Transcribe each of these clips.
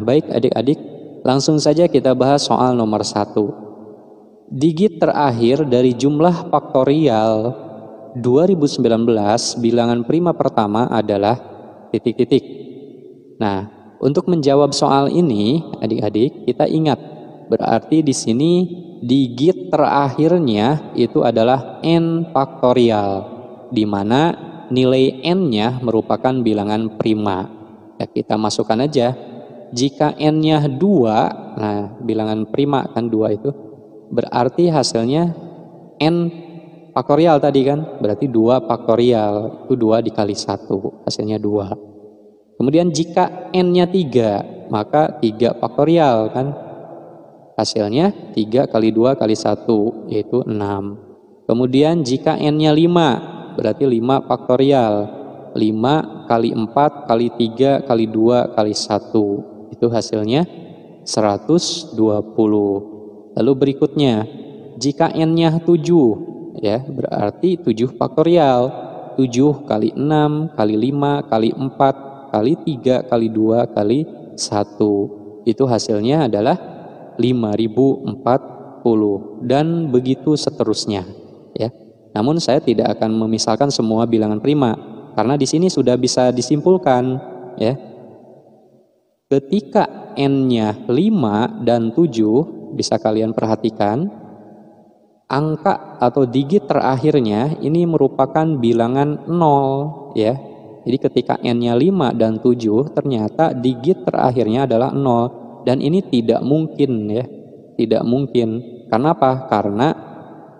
baik adik-adik, langsung saja kita bahas soal nomor 1. Digit terakhir dari jumlah faktorial 2019 bilangan prima pertama adalah titik-titik. Nah, untuk menjawab soal ini, adik-adik, kita ingat berarti di sini digit terakhirnya itu adalah n faktorial, di mana nilai n-nya merupakan bilangan prima. Ya, kita masukkan aja. Jika n-nya 2, nah bilangan prima kan 2 itu, berarti hasilnya n faktorial tadi kan, berarti 2 faktorial, itu 2 dikali 1, hasilnya 2. Kemudian jika n-nya 3, maka 3 faktorial kan, hasilnya 3 kali 2 kali 1, yaitu 6. Kemudian jika n-nya 5, berarti 5 faktorial, 5 kali 4 kali 3 kali 2 kali 1, itu hasilnya 120. Lalu berikutnya, jika n-nya 7, ya berarti 7 faktorial, 7 kali 6 kali 5 kali 4 kali 3 kali 2 kali 1, itu hasilnya adalah 5040, dan begitu seterusnya, ya. Namun saya tidak akan memisahkan semua bilangan prima karena di sini sudah bisa disimpulkan, ya. Ketika n-nya 5 dan 7, bisa kalian perhatikan, angka atau digit terakhirnya ini merupakan bilangan 0, ya. Jadi ketika n-nya 5 dan 7, ternyata digit terakhirnya adalah 0, dan ini tidak mungkin, ya. Tidak mungkin. Karena apa? Karena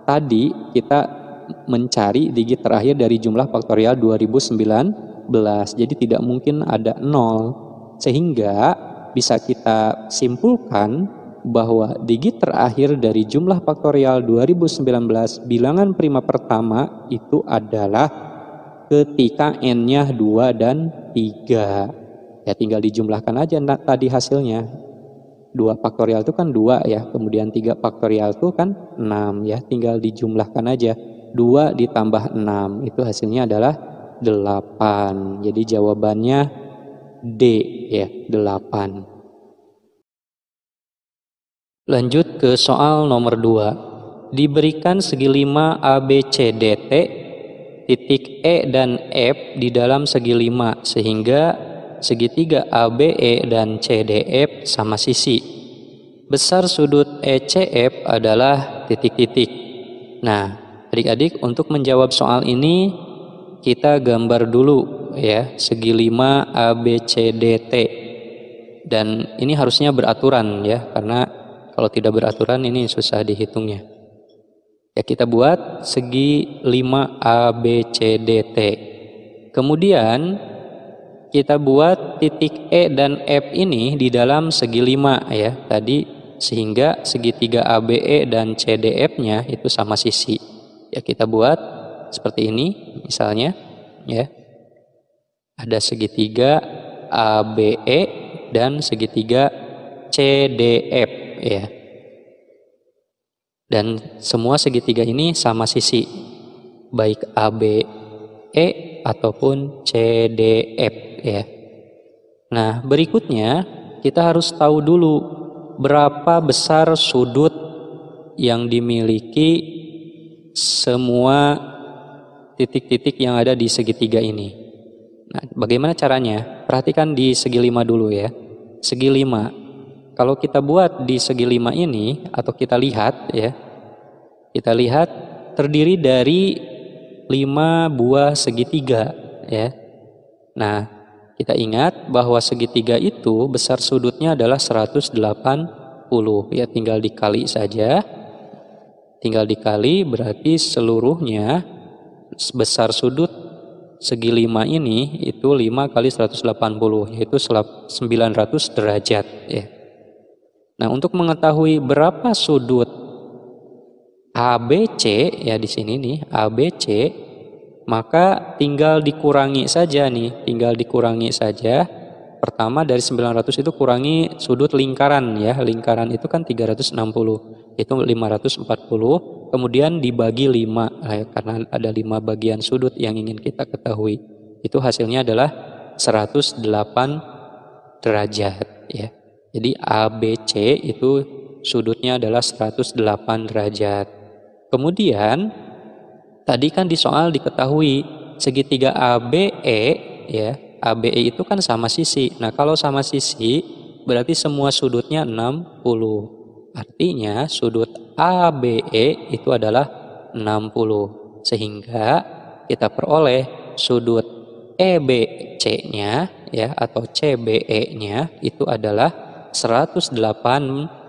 tadi kita mencari digit terakhir dari jumlah faktorial 2019, jadi tidak mungkin ada 0. Sehingga bisa kita simpulkan bahwa digit terakhir dari jumlah faktorial 2019 bilangan prima pertama itu adalah ketika n-nya 2 dan 3. Ya tinggal dijumlahkan aja tadi hasilnya. 2 faktorial itu kan 2 ya, kemudian 3 faktorial itu kan 6 ya, tinggal dijumlahkan aja. 2 ditambah 6 itu hasilnya adalah 8. Jadi jawabannya D ya, 8. Lanjut ke soal nomor 2. Diberikan segi 5 ABCDT, titik E dan F di dalam segi 5, sehingga segitiga ABE dan CDF sama sisi. Besar sudut ECF adalah titik-titik. Nah, adik-adik, untuk menjawab soal ini kita gambar dulu ya segi 5 ABCDT. Dan ini harusnya beraturan ya, karena kalau tidak beraturan ini susah dihitungnya. Ya, kita buat segi 5 ABCDT. Kemudian kita buat titik E dan F ini di dalam segi 5 ya tadi, sehingga segitiga ABE dan CDF-nya itu sama sisi. Ya, kita buat seperti ini misalnya ya. Ada segitiga ABE dan segitiga CDF ya. Dan semua segitiga ini sama sisi, baik ABE ataupun CDF ya. Nah, berikutnya kita harus tahu dulu berapa besar sudut yang dimiliki semua titik-titik yang ada di segitiga ini. Nah, bagaimana caranya? Perhatikan di segi 5 dulu ya. Segi 5. Kalau kita buat di segi 5 ini, atau kita lihat ya, kita lihat terdiri dari 5 buah segitiga ya. Nah, kita ingat bahwa segitiga itu besar sudutnya adalah 180 ya, tinggal dikali saja. Tinggal dikali berarti seluruhnya besar sudut segi 5 ini itu 5 kali 180, yaitu 900 derajat ya. Nah, untuk mengetahui berapa sudut ABC ya di sini nih, ABC, maka tinggal dikurangi saja nih, tinggal dikurangi saja. Pertama dari 900 itu kurangi sudut lingkaran ya. Lingkaran itu kan 360, itu 540, kemudian dibagi 5 ya, karena ada 5 bagian sudut yang ingin kita ketahui. Itu hasilnya adalah 108 derajat ya. Jadi ABC itu sudutnya adalah 108 derajat. Kemudian tadi kan di soal diketahui segitiga ABE ya, ABE itu kan sama sisi. Nah, kalau sama sisi berarti semua sudutnya 60. Artinya sudut ABE itu adalah 60. Sehingga kita peroleh sudut EBC-nya ya atau CBE-nya itu adalah 108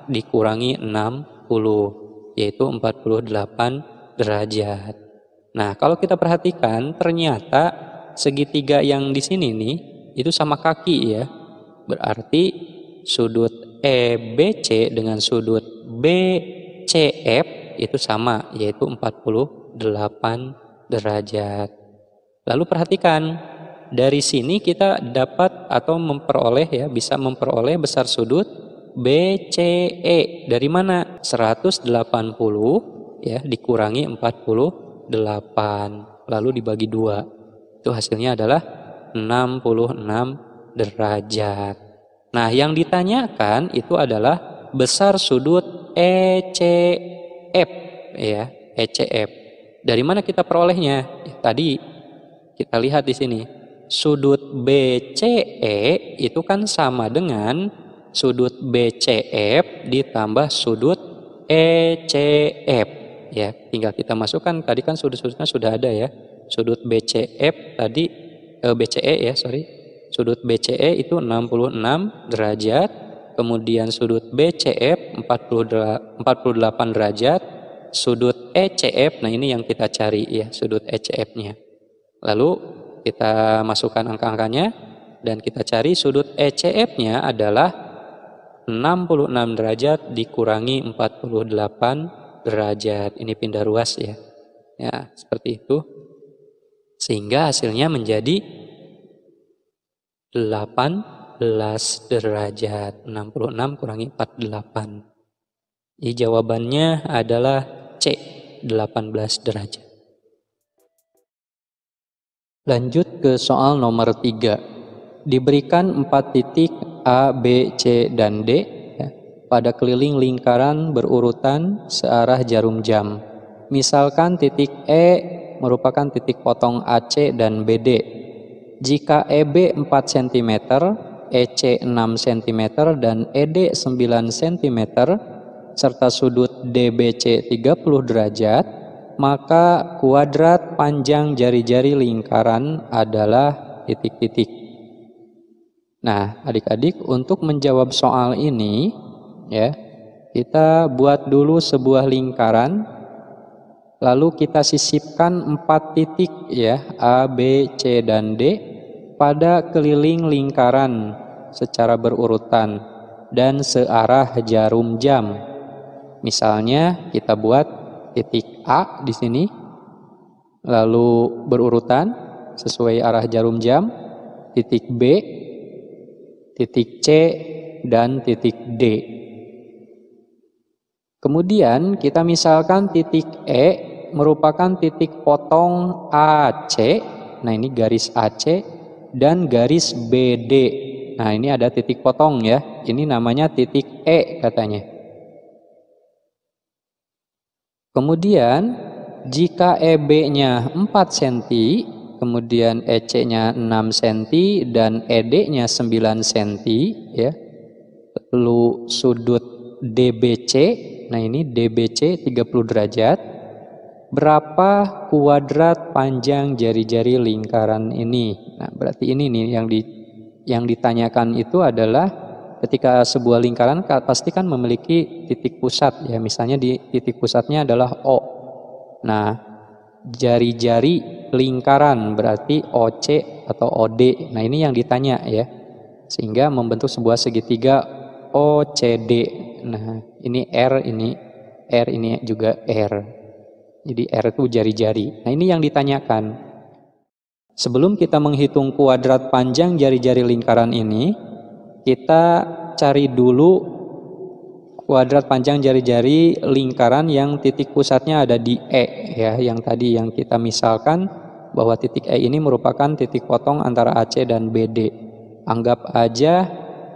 dikurangi 60 yaitu 48 derajat. Nah, kalau kita perhatikan ternyata segitiga yang di sini nih itu sama kaki ya. Berarti sudut EBC dengan sudut BCF itu sama yaitu 48 derajat. Lalu perhatikan dari sini kita dapat atau memperoleh ya, bisa memperoleh besar sudut BCE dari mana? 180 ya dikurangi 48 lalu dibagi 2. Itu hasilnya adalah 66 derajat. Nah, yang ditanyakan itu adalah besar sudut ECF ya, ECF. Dari mana kita perolehnya? Tadi kita lihat di sini. Sudut BCE itu kan sama dengan sudut BCF ditambah sudut ECF ya. Tinggal kita masukkan, tadi kan sudut-sudutnya sudah ada ya. Sudut BCF tadi BCE ya, Sudut BCE itu 66 derajat, kemudian sudut BCF 48 derajat, sudut ECF, nah ini yang kita cari ya, sudut ECF-nya. Lalu kita masukkan angka-angkanya dan kita cari sudut ECF-nya adalah 66 derajat dikurangi 48 derajat. Ini pindah ruas ya. Ya, seperti itu. Sehingga hasilnya menjadi 18 derajat. 66 kurangi 48. Jadi jawabannya adalah C, 18 derajat. Lanjut ke soal nomor 3. Diberikan 4 titik A, B, C, dan D ya, pada keliling lingkaran berurutan searah jarum jam. Misalkan titik E merupakan titik potong AC dan BD. Jika EB 4 cm, EC 6 cm, dan ED 9 cm, serta sudut DBC 30 derajat, maka kuadrat panjang jari-jari lingkaran adalah titik-titik. Nah, adik-adik, untuk menjawab soal ini ya, kita buat dulu sebuah lingkaran, lalu kita sisipkan 4 titik ya, A, B, C, dan D pada keliling lingkaran secara berurutan dan searah jarum jam. Misalnya kita buat titik A di sini, lalu berurutan sesuai arah jarum jam, titik B, titik C, dan titik D. Kemudian kita misalkan titik E merupakan titik potong AC, nah ini garis AC, dan garis BD. Nah ini ada titik potong ya, ini namanya titik E katanya. Kemudian jika EB-nya 4 cm, kemudian EC-nya 6 cm, dan ED-nya 9 cm, ya. Lalu sudut DBC, nah ini DBC 30 derajat. Berapa kuadrat panjang jari-jari lingkaran ini? Nah, berarti ini nih yang ditanyakan itu adalah ketika sebuah lingkaran pasti kan memiliki titik pusat ya, misalnya di titik pusatnya adalah O. Nah, jari-jari lingkaran berarti OC atau OD. Nah, ini yang ditanya ya. Sehingga membentuk sebuah segitiga OCD. Nah, ini R, ini juga R. Jadi R itu jari-jari. Nah, ini yang ditanyakan. Sebelum kita menghitung kuadrat panjang jari-jari lingkaran ini, kita cari dulu kuadrat panjang jari-jari lingkaran yang titik pusatnya ada di E ya, yang tadi yang kita misalkan bahwa titik E ini merupakan titik potong antara AC dan BD. Anggap aja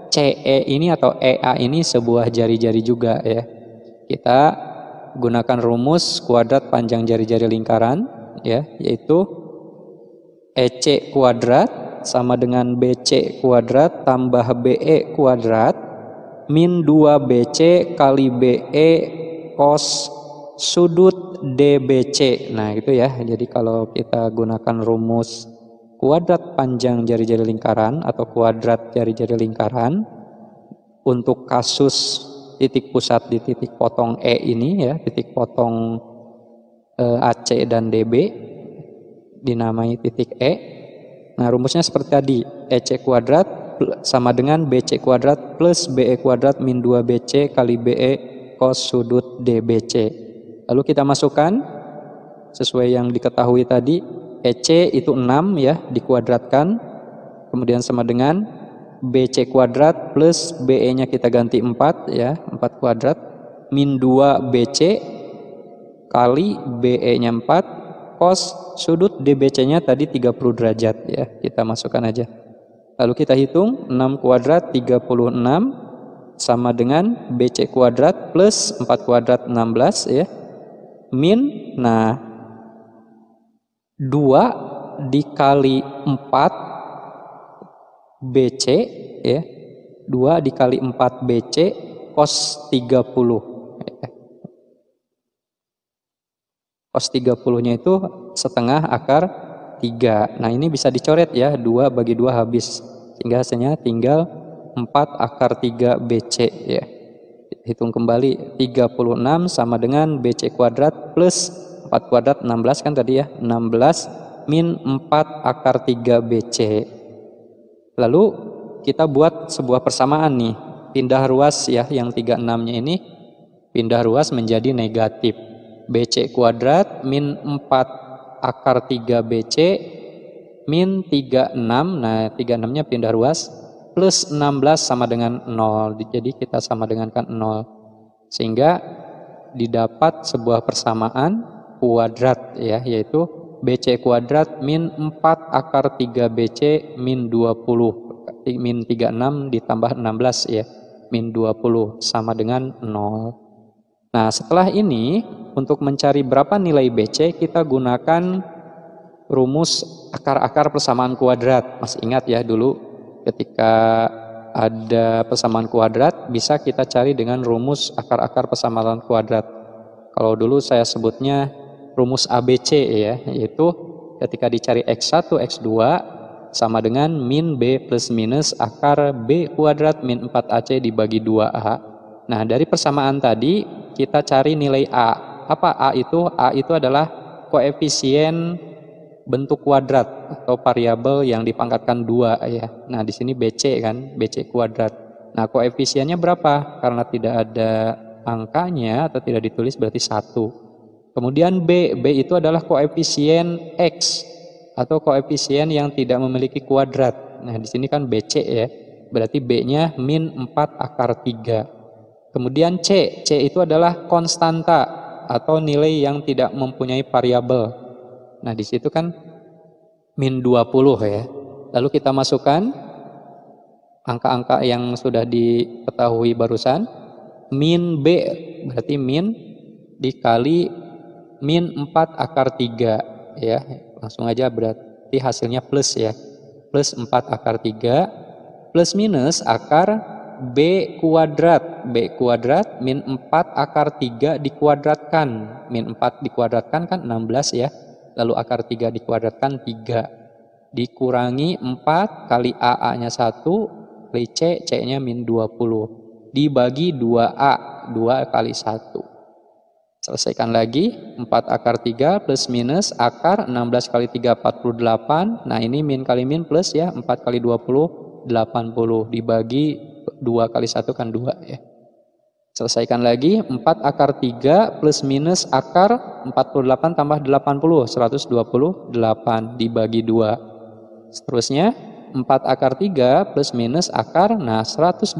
CE ini atau EA ini sebuah jari-jari juga ya. Kita gunakan rumus kuadrat panjang jari-jari lingkaran ya, yaitu EC kuadrat sama dengan BC kuadrat tambah BE kuadrat min 2BC kali BE cos sudut DBC. Nah itu ya, jadi kalau kita gunakan rumus kuadrat panjang jari-jari lingkaran atau kuadrat jari-jari lingkaran untuk kasus titik pusat di titik potong E ini ya, titik potong AC dan DB dinamai titik E. Nah rumusnya seperti tadi, EC kuadrat sama dengan BC kuadrat plus BE kuadrat min 2BC kali BE cos sudut DBC. Lalu kita masukkan sesuai yang diketahui tadi, EC itu 6 ya, dikuadratkan, kemudian sama dengan BC kuadrat plus BE-nya kita ganti 4 ya, 4 kuadrat, min 2BC kali BE-nya 4, cos sudut DBC-nya tadi 30 derajat ya, kita masukkan aja. Lalu kita hitung 6 kuadrat 36 sama dengan BC kuadrat plus 4 kuadrat 16 ya, min, nah 2 dikali 4 BC ya, 2 dikali 4 BC cos 30 ya. Cos 30 nya itu setengah akar 3. Nah ini bisa dicoret ya, 2 bagi 2 habis, sehingga hasilnya tinggal 4 akar 3 BC ya. Hitung kembali, 36 sama dengan BC kuadrat plus 4 kuadrat 16 kan tadi ya, 16 min 4 akar 3 BC. Lalu kita buat sebuah persamaan nih, pindah ruas ya, yang 36 nya ini pindah ruas menjadi negatif. BC kuadrat min 4 akar 3 BC min 36, nah 36 nya pindah ruas, plus 16 sama dengan 0, jadi kita sama dengankan 0, sehingga didapat sebuah persamaan kuadrat ya, yaitu BC kuadrat min 4 akar 3 BC min 20, min 36 ditambah 16 ya, min 20 sama dengan 0. Nah setelah ini untuk mencari berapa nilai BC kita gunakan rumus akar-akar persamaan kuadrat. Masih ingat ya dulu ketika ada persamaan kuadrat bisa kita cari dengan rumus akar-akar persamaan kuadrat. Kalau dulu saya sebutnya rumus ABC ya, yaitu ketika dicari X1, X2 sama dengan min B plus minus akar B kuadrat min 4AC dibagi 2A. Nah dari persamaan tadi kita cari nilai A. Apa A itu? A itu adalah koefisien bentuk kuadrat atau variabel yang dipangkatkan 2 ya. Nah di sini BC kan, BC kuadrat. Nah koefisiennya berapa? Karena tidak ada angkanya atau tidak ditulis berarti 1. Kemudian B itu adalah koefisien X atau koefisien yang tidak memiliki kuadrat. Nah di sini kan BC ya, berarti B-nya min 4 akar 3. Kemudian C itu adalah konstanta atau nilai yang tidak mempunyai variabel. Nah di situ kan min 20 ya. Lalu kita masukkan angka-angka yang sudah diketahui barusan. Min B berarti min dikali min 4 akar 3 ya. Langsung aja berarti hasilnya plus ya. Plus 4 akar 3 plus minus akar B kuadrat. B kuadrat min 4 akar 3 dikuadratkan. Min 4 dikuadratkan kan 16 ya. Lalu akar 3 dikuadratkan 3. Dikurangi 4 kali AA-nya 1, kali C-nya min 20. Dibagi 2A, 2 kali 1. Selesaikan lagi, 4 akar 3 plus minus akar 16 kali 3, 48. Nah ini min kali min plus ya, 4 kali 20, 80. Dibagi 2 kali 1 kan 2 ya. Selesaikan lagi, 4 akar 3 plus minus akar 48 tambah 80, 128 dibagi 2. Seterusnya 4 akar 3 plus minus akar, nah 128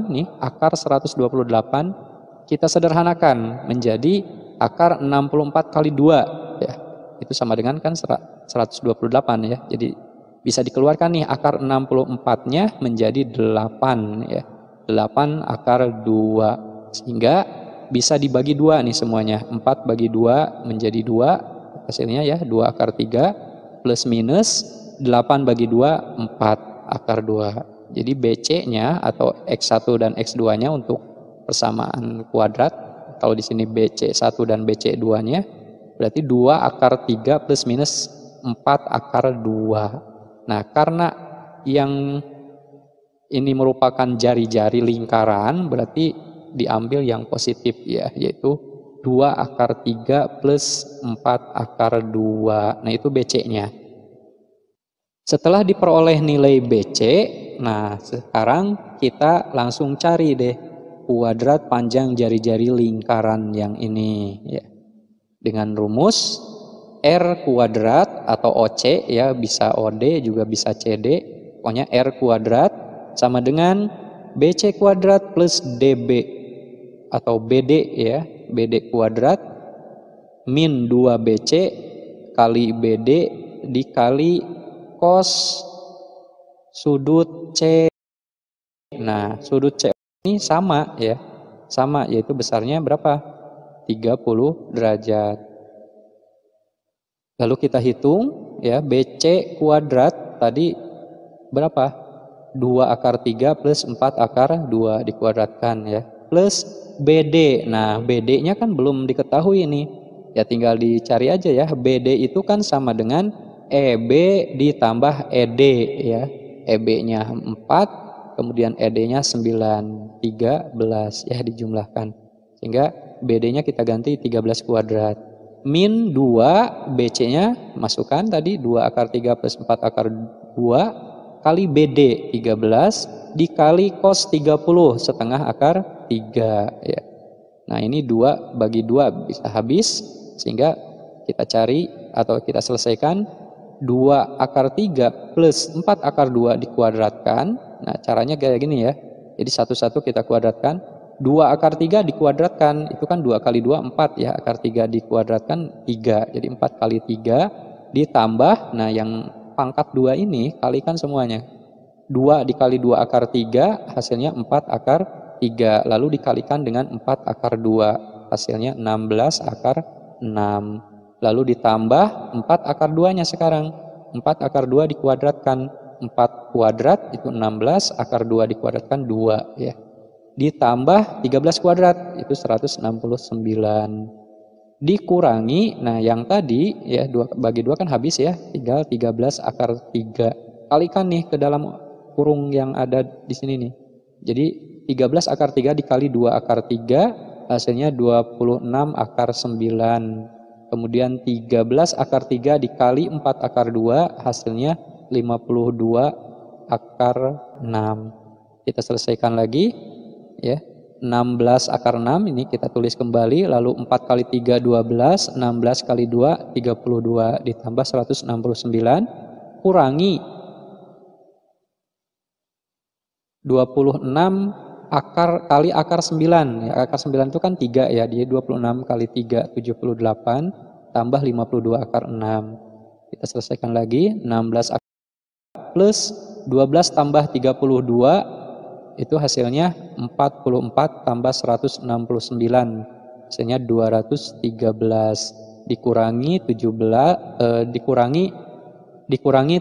nih, akar 128 kita sederhanakan menjadi akar 64 kali 2 ya. Itu sama dengan kan 128 ya. Jadi bisa dikeluarkan nih akar 64-nya menjadi 8 ya. 8 akar 2. Sehingga bisa dibagi 2 nih semuanya. 4 bagi 2 menjadi 2 hasilnya ya, 2 akar 3 plus minus 8 bagi 2 4 akar 2. Jadi BC-nya atau X1 dan X2-nya untuk persamaan kuadrat, kalau di sini BC1 dan BC2-nya berarti 2 akar 3 plus minus 4 akar 2. Nah, karena yang ini merupakan jari-jari lingkaran, berarti diambil yang positif ya, yaitu 2 akar 3 plus 4 akar 2. Nah, itu BC-nya. Setelah diperoleh nilai BC, nah sekarang kita langsung cari deh kuadrat panjang jari-jari lingkaran yang ini ya. Dengan rumus R kuadrat atau OC ya, bisa OD juga bisa CD, pokoknya R kuadrat sama dengan BC kuadrat plus DB atau BD ya, BD kuadrat min 2BC kali BD dikali cos sudut C. Nah, sudut C ini sama ya, sama yaitu besarnya berapa? 30 derajat. Lalu kita hitung ya, BC kuadrat tadi berapa? 2 akar 3 plus 4 akar 2 dikuadratkan ya. Plus BD. Nah, BD-nya kan belum diketahui nih. Ya tinggal dicari aja ya. BD itu kan sama dengan EB ditambah ED ya. EB-nya 4, kemudian ED-nya 9, 13 ya dijumlahkan. Sehingga BD-nya kita ganti 13 kuadrat. Min 2 BC-nya masukkan tadi 2 akar 3 plus 4 akar 2 kali BD 13 dikali cos 30 setengah akar 3 ya. Nah, ini 2 bagi 2 bisa habis, sehingga kita cari atau kita selesaikan 2 akar 3 plus 4 akar 2 dikuadratkan. Nah, caranya kayak gini ya. Jadi satu-satu kita kuadratkan. 2 akar 3 dikuadratkan, itu kan 2 kali 2, 4 ya, akar 3 dikuadratkan 3, jadi 4 kali 3 ditambah, nah yang pangkat 2 ini kalikan semuanya, 2 dikali 2 akar 3 hasilnya 4 akar 3, lalu dikalikan dengan 4 akar 2 hasilnya 16 akar 6, lalu ditambah 4 akar 2 nya sekarang, 4 akar 2 dikuadratkan, 4 kuadrat itu 16, akar 2 dikuadratkan 2 ya. Ditambah 13 kuadrat itu 169 dikurangi, nah yang tadi ya 2 bagi 2 kan habis ya, tinggal 13 akar 3 kalikan nih ke dalam kurung yang ada di sini nih. Jadi 13 akar 3 dikali 2 akar 3 hasilnya 26 akar 9, kemudian 13 akar 3 dikali 4 akar 2 hasilnya 52 akar 6. Kita selesaikan lagi ya, 16 akar 6 ini kita tulis kembali, lalu 4 kali 3 12, 16 kali 2 32 ditambah 169 kurangi 26 akar kali akar 9 ya, akar 9 itu kan 3 ya, dia 26 kali 3 78 tambah 52 akar 6. Kita selesaikan lagi, 16 akar plus 12 tambah 32 itu hasilnya 44 tambah 169 hasilnya 213 dikurangi 17 dikurangi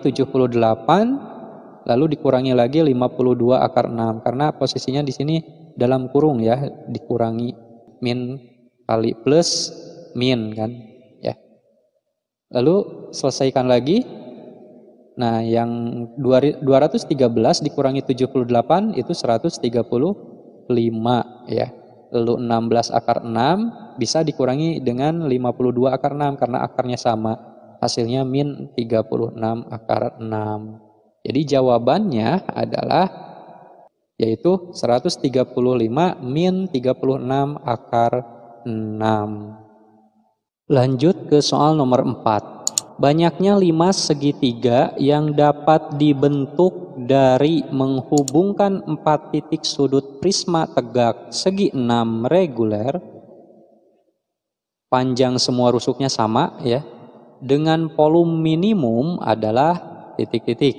78 lalu dikurangi lagi 52 akar 6 karena posisinya di sini dalam kurung ya, dikurangi min kali plus min kan ya. Lalu selesaikan lagi. Nah, yang 213 dikurangi 78 itu 135 ya. Lalu 16 akar 6 bisa dikurangi dengan 52 akar 6 karena akarnya sama. Hasilnya min 36 akar 6. Jadi jawabannya adalah yaitu 135 min 36 akar 6. Lanjut ke soal nomor 4. Banyaknya 5 segitiga yang dapat dibentuk dari menghubungkan 4 titik sudut prisma tegak segi 6 reguler. Panjang semua rusuknya sama ya. Dengan volum minimum adalah titik-titik.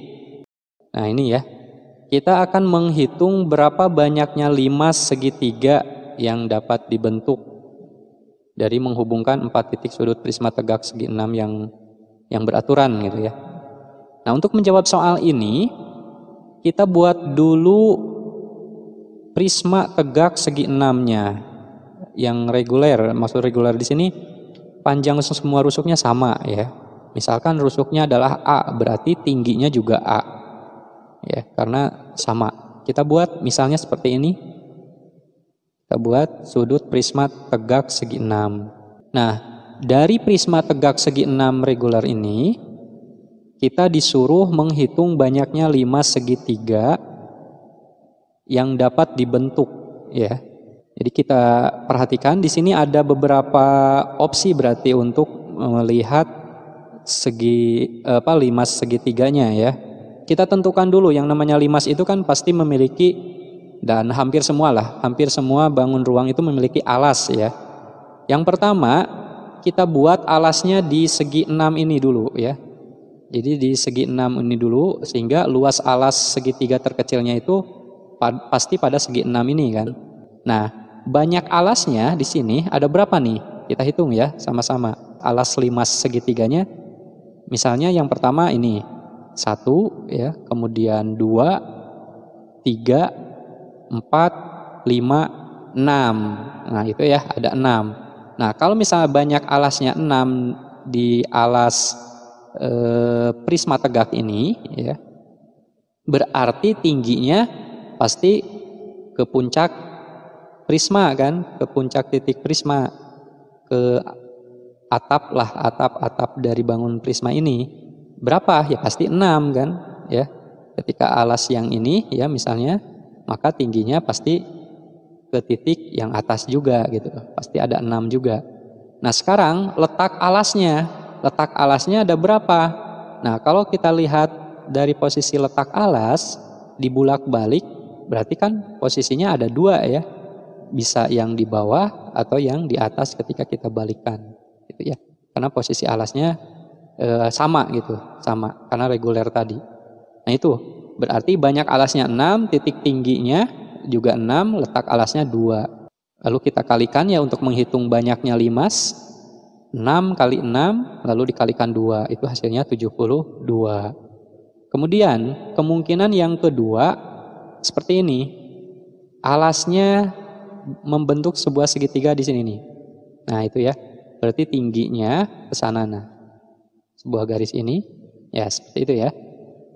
Nah ini ya, kita akan menghitung berapa banyaknya limas segitiga yang dapat dibentuk dari menghubungkan 4 titik sudut prisma tegak segi 6 yang beraturan gitu ya. Nah untuk menjawab soal ini, kita buat dulu prisma tegak segi 6-nya yang reguler. Maksud reguler di sini panjang semua rusuknya sama ya. Misalkan rusuknya adalah A, berarti tingginya juga A. Ya, karena sama. Kita buat misalnya seperti ini. Kita buat sudut prisma tegak segi 6. Nah, dari prisma tegak segi 6 reguler ini, kita disuruh menghitung banyaknya limas segitiga yang dapat dibentuk ya. Jadi kita perhatikan di sini ada beberapa opsi berarti untuk melihat limas segitiganya ya. Kita tentukan dulu yang namanya limas itu kan pasti memiliki, dan hampir semua bangun ruang itu memiliki alas ya. Yang pertama kita buat alasnya di segi 6 ini dulu ya. Jadi di segi 6 ini dulu, sehingga luas alas segitiga terkecilnya itu pasti pada segi 6 ini kan. Nah, banyak alasnya di sini ada berapa nih? Kita hitung ya sama-sama. Alas limas segitiganya, misalnya yang pertama ini 1 ya, kemudian 2, 3, 4, 5, 6. Nah itu ya, ada 6. Nah kalau misalnya banyak alasnya 6 di alas prisma tegak ini ya, berarti tingginya pasti ke puncak prisma kan, ke puncak titik prisma, ke atap dari bangun prisma ini. Berapa? Ya pasti 6 kan ya. Ketika alas yang ini ya misalnya, maka tingginya pasti ke titik yang atas juga gitu. Pasti ada 6 juga. Nah, sekarang letak alasnya ada berapa? Nah, kalau kita lihat dari posisi letak alas dibulak-balik, berarti kan posisinya ada 2 ya. Bisa yang di bawah atau yang di atas ketika kita balikkan gitu ya. Karena posisi alasnya sama gitu, sama karena reguler tadi. Nah itu berarti banyak alasnya 6, titik tingginya juga 6, letak alasnya 2. Lalu kita kalikan ya untuk menghitung banyaknya limas. 6 kali 6 lalu dikalikan 2, itu hasilnya 72. Kemudian kemungkinan yang kedua seperti ini. Alasnya membentuk sebuah segitiga di sini nih. Nah itu ya, berarti tingginya ke sana nah. Sebuah garis ini, ya seperti itu ya.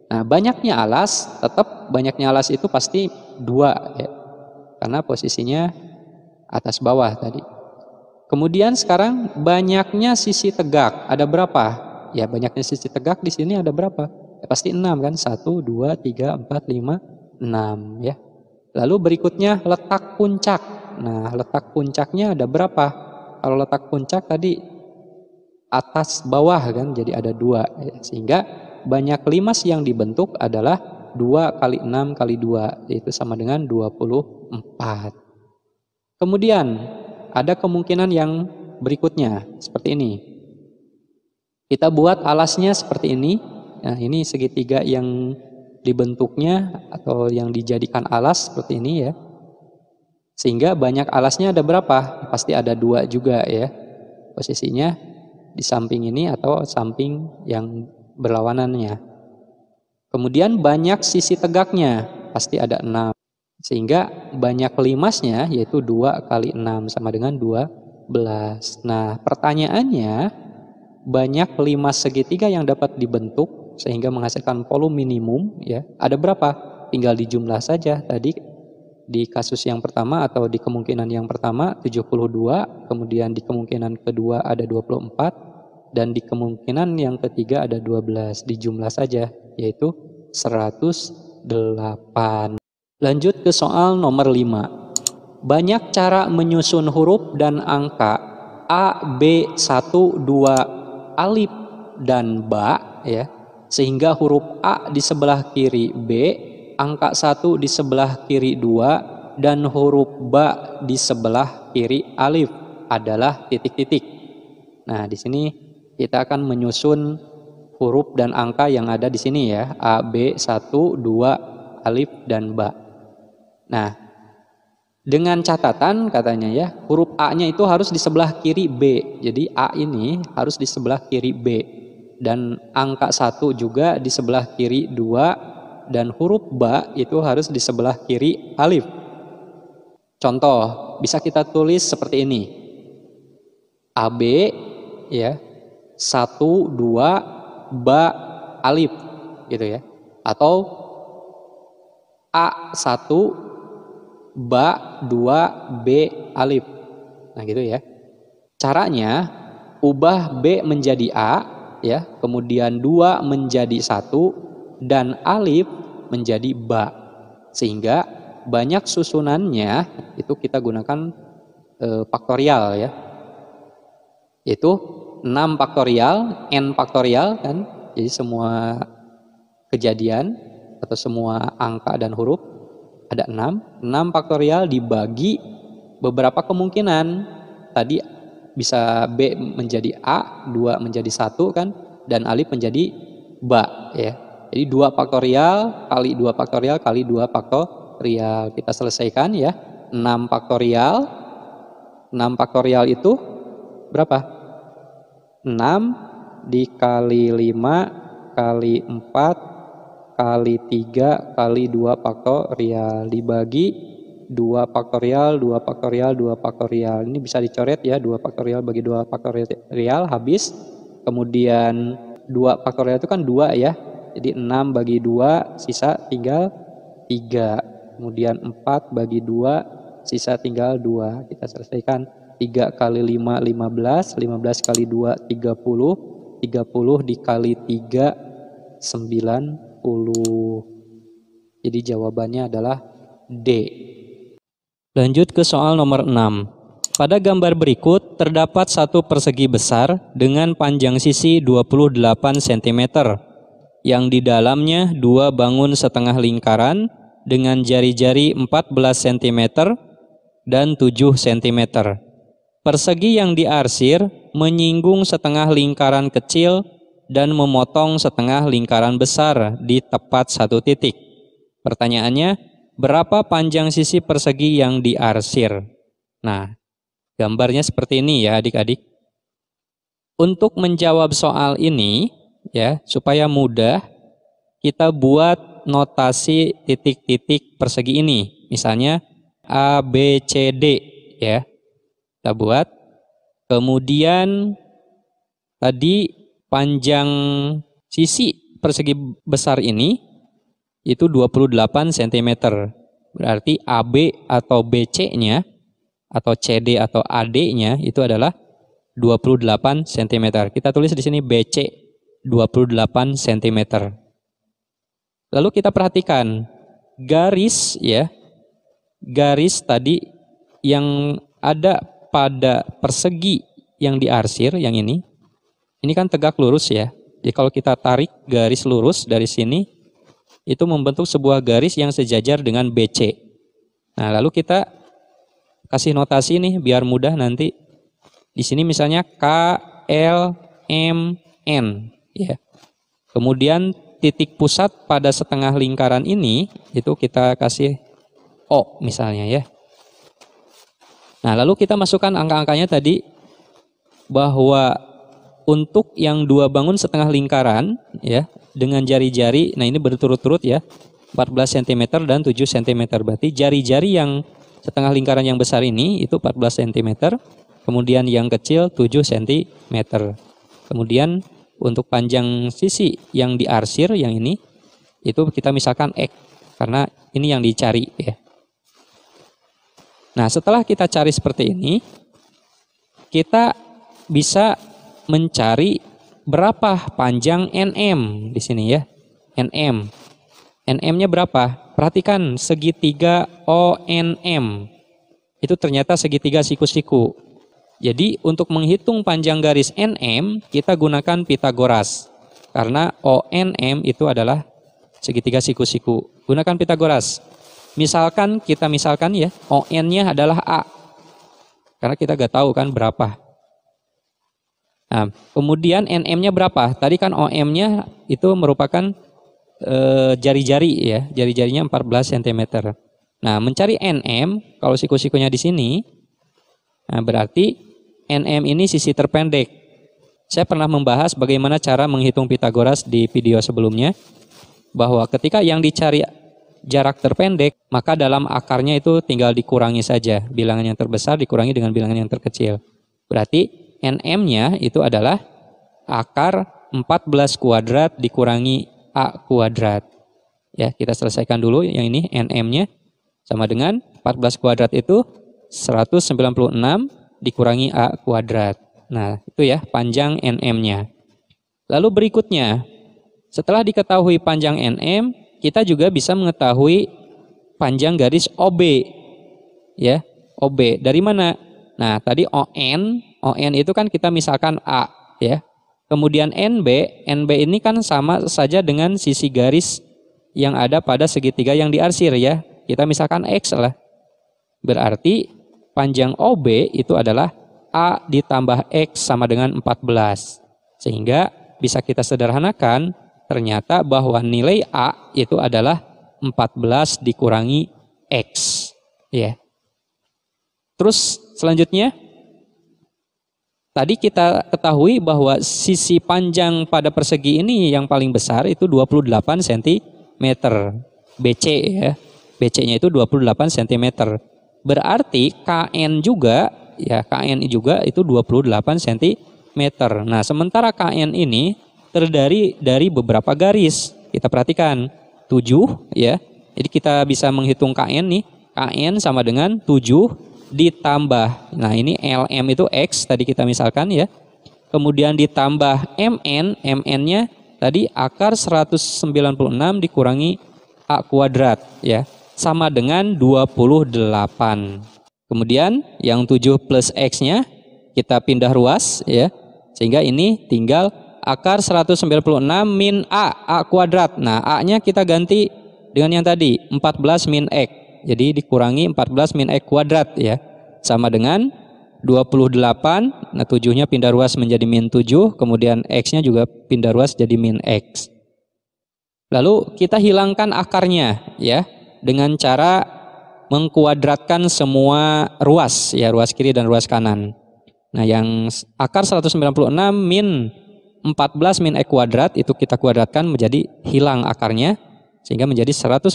Nah banyaknya alas itu pasti 2 ya, karena posisinya atas bawah tadi. Kemudian sekarang banyaknya sisi tegak ada berapa? Ya banyaknya sisi tegak di sini ada berapa? Ya, pasti 6 kan, 1, 2, 3, 4, 5, 6 ya. Lalu berikutnya letak puncak. Nah letak puncaknya ada berapa? Kalau letak puncak tadi atas bawah kan, jadi ada 2 ya. Sehingga banyak limas yang dibentuk adalah 2 kali 6 kali 2, yaitu sama dengan 24. Kemudian ada kemungkinan yang berikutnya seperti ini. Kita buat alasnya seperti ini. Nah ini segitiga yang dibentuknya atau yang dijadikan alas seperti ini ya. Sehingga banyak alasnya ada berapa? Pasti ada 2 juga ya. Posisinya di samping ini atau samping yang berlawanannya. Kemudian banyak sisi tegaknya, pasti ada 6. Sehingga banyak limasnya yaitu 2 kali 6 sama dengan 12. Nah pertanyaannya, banyak limas segitiga yang dapat dibentuk sehingga menghasilkan volume minimum ya, ada berapa? Tinggal dijumlah saja. Tadi di kasus yang pertama atau di kemungkinan yang pertama 72, kemudian di kemungkinan kedua ada 24, dan di kemungkinan yang ketiga ada 12. Dijumlah saja yaitu 108. Lanjut ke soal nomor 5. Banyak cara menyusun huruf dan angka A, B, 1, 2, alif dan ba ya, sehingga huruf A di sebelah kiri B, angka 1 di sebelah kiri 2, dan huruf ba di sebelah kiri alif adalah titik-titik. Nah, di sini kita akan menyusun huruf dan angka yang ada di sini ya. A, B, 1, 2, alif, dan ba. Nah, dengan catatan katanya ya, huruf A-nya itu harus di sebelah kiri B. Jadi A ini harus di sebelah kiri B. Dan angka 1 juga di sebelah kiri 2. Dan huruf ba itu harus di sebelah kiri alif. Contoh, bisa kita tulis seperti ini. AB ya, 1, 2, ba, alif gitu ya. Atau A1, ba, 2, B, alif. Nah gitu ya. Caranya ubah B menjadi A ya, kemudian 2 menjadi 1 dan alif menjadi ba. Sehingga banyak susunannya itu kita gunakan faktorial ya. Itu 6 faktorial, n faktorial kan. Jadi semua kejadian atau semua angka dan huruf ada 6. 6 faktorial dibagi beberapa kemungkinan. Tadi bisa B menjadi A, 2 menjadi 1 kan, dan alif menjadi ba ya. Jadi 2 faktorial kali 2 faktorial kali 2 faktorial. Kita selesaikan ya. 6 faktorial. 6 faktorial itu berapa? 6 dikali 5 kali 4 kali 3 kali 2 faktorial dibagi 2 faktorial, 2 faktorial, 2 faktorial. Ini bisa dicoret ya, 2 faktorial bagi 2 faktorial habis. Kemudian 2 faktorial itu kan 2 ya. Jadi 6 bagi 2 sisa tinggal 3. Kemudian 4 bagi 2 sisa tinggal 2. Kita selesaikan. 3 kali 5, 15. 15 kali 2, 30. 30 dikali 3, 90. Jadi jawabannya adalah D. Lanjut ke soal nomor 6. Pada gambar berikut terdapat satu persegi besar dengan panjang sisi 28 cm yang di dalamnya 2 bangun setengah lingkaran dengan jari-jari 14 cm dan 7 cm. Persegi yang diarsir menyinggung setengah lingkaran kecil dan memotong setengah lingkaran besar di tepat satu titik. Pertanyaannya, berapa panjang sisi persegi yang diarsir? Nah, gambarnya seperti ini ya adik-adik. Untuk menjawab soal ini, ya supaya mudah, kita buat notasi titik-titik persegi ini. Misalnya A, B, C, D ya. Kita buat. Kemudian tadi panjang sisi persegi besar ini itu 28 cm. Berarti AB atau BC-nya atau CD atau AD-nya itu adalah 28 cm. Kita tulis di sini BC 28 cm. Lalu kita perhatikan garis ya. Garis tadi yang ada pada persegi yang diarsir yang ini kan tegak lurus ya. Jadi kalau kita tarik garis lurus dari sini itu membentuk sebuah garis yang sejajar dengan BC. Nah, lalu kita kasih notasi nih biar mudah nanti. Di sini misalnya K, L, M, N ya. Kemudian titik pusat pada setengah lingkaran ini itu kita kasih O misalnya ya. Nah, lalu kita masukkan angka-angkanya tadi bahwa untuk yang 2 bangun setengah lingkaran ya dengan jari-jari, nah ini berturut-turut ya, 14 cm dan 7 cm. Berarti jari-jari yang setengah lingkaran yang besar ini itu 14 cm, kemudian yang kecil 7 cm. Kemudian untuk panjang sisi yang diarsir yang ini itu kita misalkan X karena ini yang dicari ya. Nah, setelah kita cari seperti ini, kita bisa mencari berapa panjang NM di sini ya. NM. NM-nya berapa? Perhatikan segitiga ONM. Itu ternyata segitiga siku-siku. Jadi untuk menghitung panjang garis NM, kita gunakan Pitagoras. Karena ONM itu adalah segitiga siku-siku. Gunakan Pitagoras. Misalkan ya, ON-nya adalah A. Karena kita nggak tahu kan berapa. Nah, kemudian NM-nya berapa? Tadi kan OM-nya itu merupakan jari-jari ya, jari-jarinya 14 cm. Nah, mencari NM, kalau siku-sikunya di sini, nah berarti NM ini sisi terpendek. Saya pernah membahas bagaimana cara menghitung Pitagoras di video sebelumnya, bahwa ketika yang dicari jarak terpendek, maka dalam akarnya itu tinggal dikurangi saja. Bilangan yang terbesar dikurangi dengan bilangan yang terkecil. Berarti NM-nya itu adalah akar 14 kuadrat dikurangi A kuadrat. Ya, kita selesaikan dulu yang ini NM-nya sama dengan 14 kuadrat itu 196 dikurangi A kuadrat. Nah, itu ya panjang NM-nya. Lalu berikutnya, setelah diketahui panjang NM, kita juga bisa mengetahui panjang garis OB. Ya, OB. Dari mana? Nah, tadi ON itu kan kita misalkan A, ya. Kemudian NB ini kan sama saja dengan sisi garis yang ada pada segitiga yang diarsir ya. Kita misalkan X lah. Berarti panjang OB itu adalah A ditambah X sama dengan 14. Sehingga bisa kita sederhanakan, ternyata bahwa nilai A itu adalah 14 dikurangi X. Ya. Terus selanjutnya, tadi kita ketahui bahwa sisi panjang pada persegi ini yang paling besar itu 28 cm. BC ya. BC-nya itu 28 cm. Berarti KN juga ya, KN juga itu 28 cm. Nah, sementara KN ini terdiri dari beberapa garis. Kita perhatikan 7 ya. Jadi kita bisa menghitung KN nih. KN sama dengan 7 ditambah, nah ini LM itu X tadi kita misalkan ya. Kemudian ditambah MN-nya tadi akar 196 dikurangi A kuadrat ya. Sama dengan 28. Kemudian yang 7 plus X-nya kita pindah ruas ya. Sehingga ini tinggal akar 196 min A kuadrat. Nah, A-nya kita ganti dengan yang tadi 14 min X. Jadi dikurangi 14 min X kuadrat ya. Sama dengan 28. Nah 7-nya pindah ruas menjadi min 7. Kemudian X-nya juga pindah ruas jadi min X. Lalu kita hilangkan akarnya ya. Dengan cara mengkuadratkan semua ruas ya. Ruas kiri dan ruas kanan. Nah yang akar 196 min 14 min X kuadrat itu kita kuadratkan menjadi hilang akarnya. Sehingga menjadi 196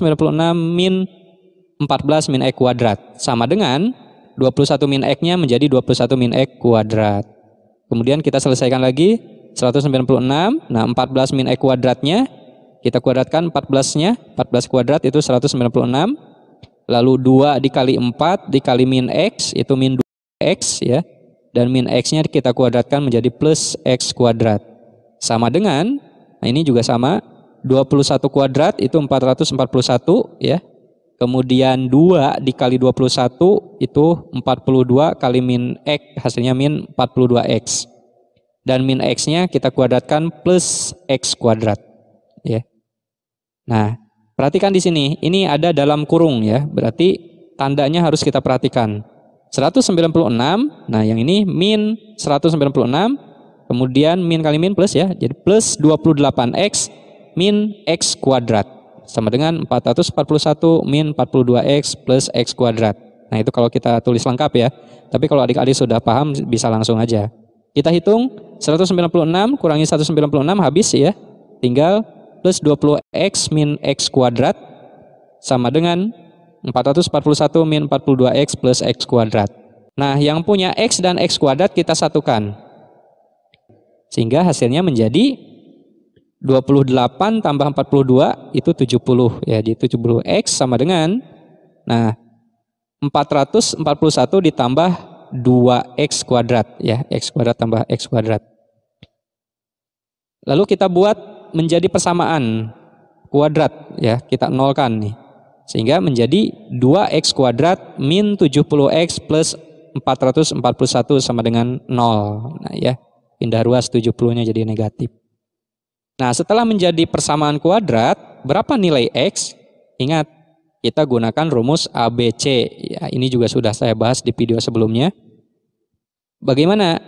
min 14 min X kuadrat sama dengan 21 min X-nya menjadi 21 min X kuadrat. Kemudian kita selesaikan lagi 196. Nah 14 min X kuadratnya kita kuadratkan 14-nya. 14 kuadrat itu 196. Lalu 2 dikali 4 dikali min X itu min 2X ya. Dan min X-nya kita kuadratkan menjadi plus X kuadrat. Sama dengan, nah ini juga sama, 21 kuadrat itu 441 ya. Kemudian 2 dikali 21 itu 42 kali min X, hasilnya min 42X. Dan min X-nya kita kuadratkan plus X kuadrat. Ya. Nah, perhatikan di sini, ini ada dalam kurung ya, berarti tandanya harus kita perhatikan. 196, nah yang ini min 196, kemudian min kali min plus ya, jadi plus 28X min X kuadrat. Sama dengan 441 min 42X plus X kuadrat. Nah itu kalau kita tulis lengkap ya. Tapi kalau adik-adik sudah paham bisa langsung aja. Kita hitung 196 kurangi 196 habis ya. Tinggal plus 20X min X kuadrat sama dengan 441 min 42X plus X kuadrat. Nah yang punya X dan X kuadrat kita satukan. Sehingga hasilnya menjadi 28 tambah 42 itu 70 ya, jadi 70X sama dengan nah 441 ditambah 2X kuadrat ya, X kuadrat tambah X kuadrat. Lalu kita buat menjadi persamaan kuadrat ya, kita nolkan nih. Sehingga menjadi 2X kuadrat min 70X plus 441 sama dengan 0. Nah ya, pindah ruas 70-nya jadi negatif. Nah, setelah menjadi persamaan kuadrat, berapa nilai X? Ingat, kita gunakan rumus ABC. Ya, ini juga sudah saya bahas di video sebelumnya. Bagaimana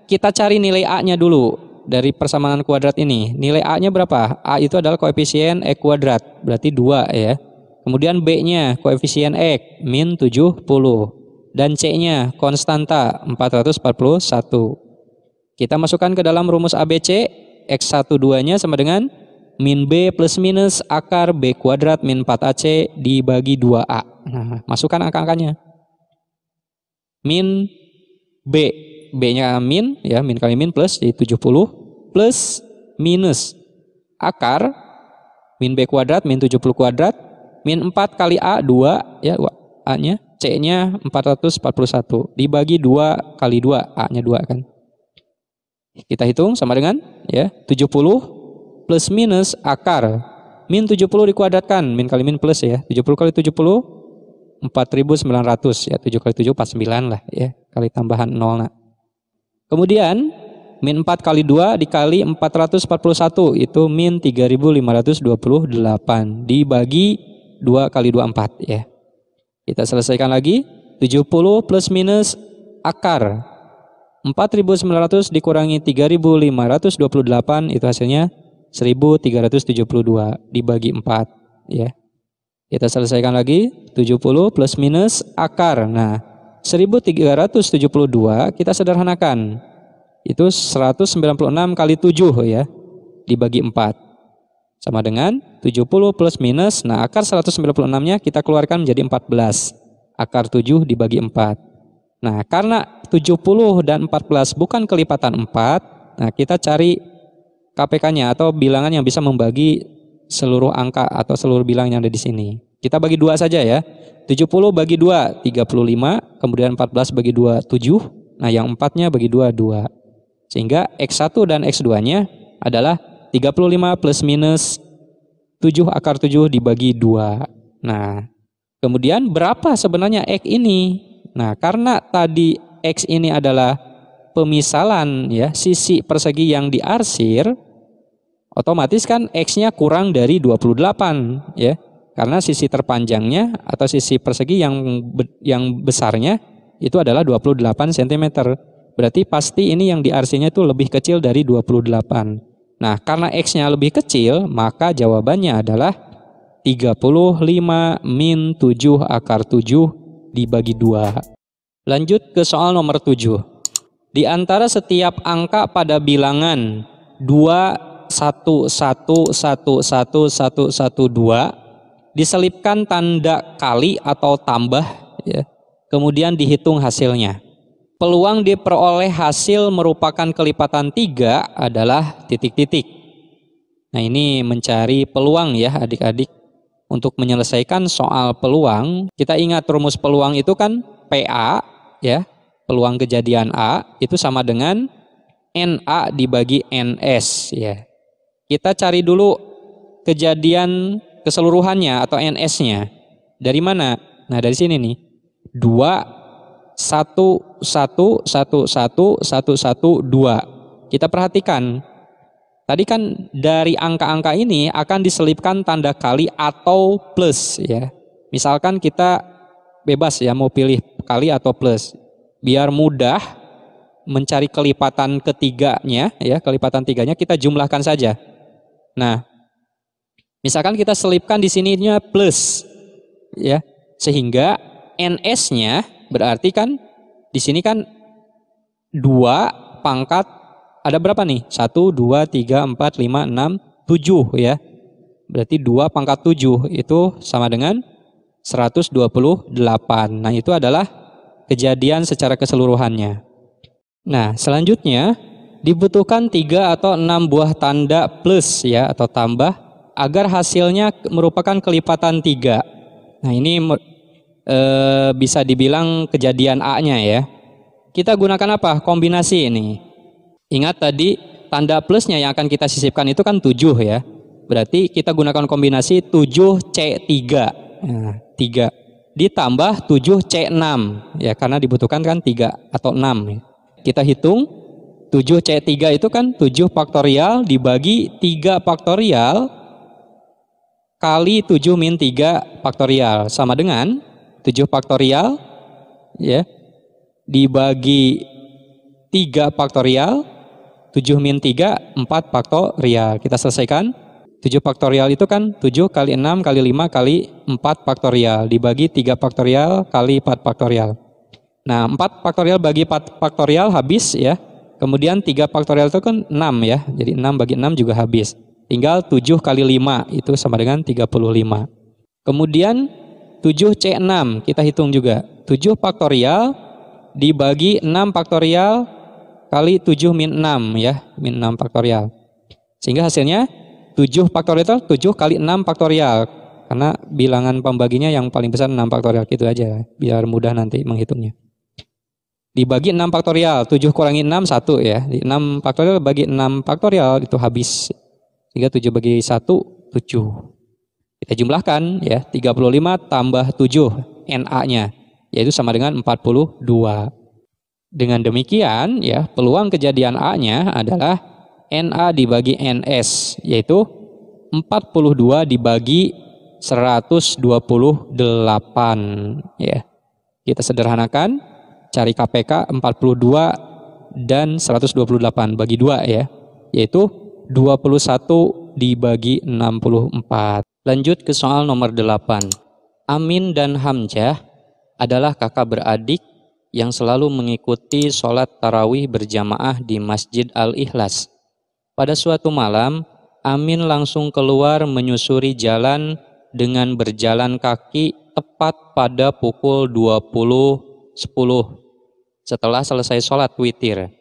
kita cari nilai A-nya dulu dari persamaan kuadrat ini. Nilai A-nya berapa? A itu adalah koefisien X kuadrat, berarti 2 ya. Kemudian B-nya koefisien X, min 70. Dan C-nya konstanta, 441. Kita masukkan ke dalam rumus ABC, X12-nya sama dengan min B plus minus akar B kuadrat min 4AC dibagi 2A. Nah, masukkan angka-angkanya. Min B, B-nya min, ya min kali min plus jadi 70, plus minus akar min B kuadrat min 70 kuadrat, min 4 kali A 2, ya A-nya, C-nya 441, dibagi 2 kali 2, A-nya 2 kan. Kita hitung sama dengan ya 70 plus minus akar min 70 dikuadratkan, min kali min plus ya, 70 kali 70 4.900 ya, 7 kali 7 49 lah ya, kali tambahan 0 nah. Kemudian min 4 kali 2 dikali 441 itu min 3.528 dibagi 2 kali 24 ya. Kita selesaikan lagi, 70 plus minus akar 4.900 dikurangi 3.528 itu hasilnya 1.372 dibagi 4 ya. Kita selesaikan lagi, 70 plus minus akar. Nah, 1.372 kita sederhanakan. Itu 196 kali 7 ya, dibagi 4. Sama dengan 70 plus minus, nah akar 196-nya kita keluarkan menjadi 14. Akar 7 dibagi 4. Nah, karena 70 dan 14 bukan kelipatan 4, nah kita cari KPK-nya atau bilangan yang bisa membagi seluruh angka atau seluruh bilang yang ada di sini. Kita bagi 2 saja ya. 70 bagi 2, 35. Kemudian 14 bagi 2, 7. Nah yang 4-nya bagi 2, 2. Sehingga X1 dan X2-nya adalah 35 plus minus 7 akar 7 dibagi 2. Nah kemudian berapa sebenarnya X ini? Nah karena tadi X ini adalah pemisalan ya, sisi persegi yang diarsir, otomatis kan X-nya kurang dari 28 ya. Karena sisi terpanjangnya atau sisi persegi yang besarnya itu adalah 28 cm. Berarti pasti ini yang diarsirnya itu lebih kecil dari 28. Nah, karena X-nya lebih kecil, maka jawabannya adalah 35 min 7 akar 7 dibagi 2. Lanjut ke soal nomor 7. Di antara setiap angka pada bilangan 2 1 1 1 1 1 1 2 diselipkan tanda kali atau tambah ya. Kemudian dihitung hasilnya. Peluang diperoleh hasil merupakan kelipatan 3 adalah titik-titik. Nah, ini mencari peluang ya adik-adik. Untuk menyelesaikan soal peluang, kita ingat rumus peluang itu kan PA ya. Peluang kejadian A itu sama dengan NA dibagi NS ya. Kita cari dulu kejadian keseluruhannya atau NS-nya. Dari mana? Nah, dari sini nih. 2 1 1 1 1 1 1 2. Kita perhatikan. Tadi kan dari angka-angka ini akan diselipkan tanda kali atau plus ya. Misalkan kita bebas ya mau pilih kali atau plus. Biar mudah mencari kelipatan ketiganya ya, kelipatan tiganya kita jumlahkan saja. Nah, misalkan kita selipkan di sininya plus ya, sehingga NS-nya berarti kan di sini kan 2 pangkat ada berapa nih? 1 2 3 4 5 6 7 ya. Berarti 2 pangkat 7 itu sama dengan 128. Nah, itu adalah kejadian secara keseluruhannya. Nah, selanjutnya dibutuhkan 3 atau 6 buah tanda plus ya atau tambah agar hasilnya merupakan kelipatan 3. Nah, ini bisa dibilang kejadian A-nya ya. Kita gunakan apa? Kombinasi ini. Ingat tadi tanda plusnya yang akan kita sisipkan itu kan 7 ya. Berarti kita gunakan kombinasi 7C3. Nah, 3 ditambah 7C6 ya, karena dibutuhkan kan 3 atau 6 ya. Kita hitung 7C3 itu kan 7 faktorial dibagi 3 faktorial kali 7 min 3 faktorial sama dengan 7 faktorial ya dibagi 3 faktorial, 7 min 3, 4 faktorial. Kita selesaikan. 7 faktorial itu kan 7 kali 6 kali 5 kali 4 faktorial. Dibagi 3 faktorial kali 4 faktorial. Nah, 4 faktorial bagi 4 faktorial habis ya. Kemudian 3 faktorial itu kan 6 ya. Jadi 6 bagi 6 juga habis. Tinggal 7 kali 5 itu sama dengan 35. Kemudian 7C6 kita hitung juga. 7 faktorial dibagi 6 faktorial kali 7 min 6 ya. Min 6 faktorial. Sehingga hasilnya 7 faktorial itu 7 kali 6 faktorial. Karena bilangan pembaginya yang paling besar 6 faktorial gitu aja. Biar mudah nanti menghitungnya. Dibagi 6 faktorial, 7 kurangi 6, 1 ya. 6 faktorial bagi 6 faktorial itu habis. Sehingga 7 bagi 1, 7. Kita jumlahkan ya, 35 tambah 7 NA-nya. Yaitu sama dengan 42. Dengan demikian ya, peluang kejadian A-nya adalah NA dibagi NS. Yaitu 42 dibagi 128 ya. Kita sederhanakan. Cari KPK 42 dan 128 bagi 2 ya. Yaitu 21 dibagi 64. Lanjut ke soal nomor 8. Amin dan Hamzah adalah kakak beradik yang selalu mengikuti sholat tarawih berjamaah di Masjid Al-Ikhlas. Pada suatu malam, Amin langsung keluar menyusuri jalan dengan berjalan kaki tepat pada pukul 20.10. Setelah selesai sholat witir.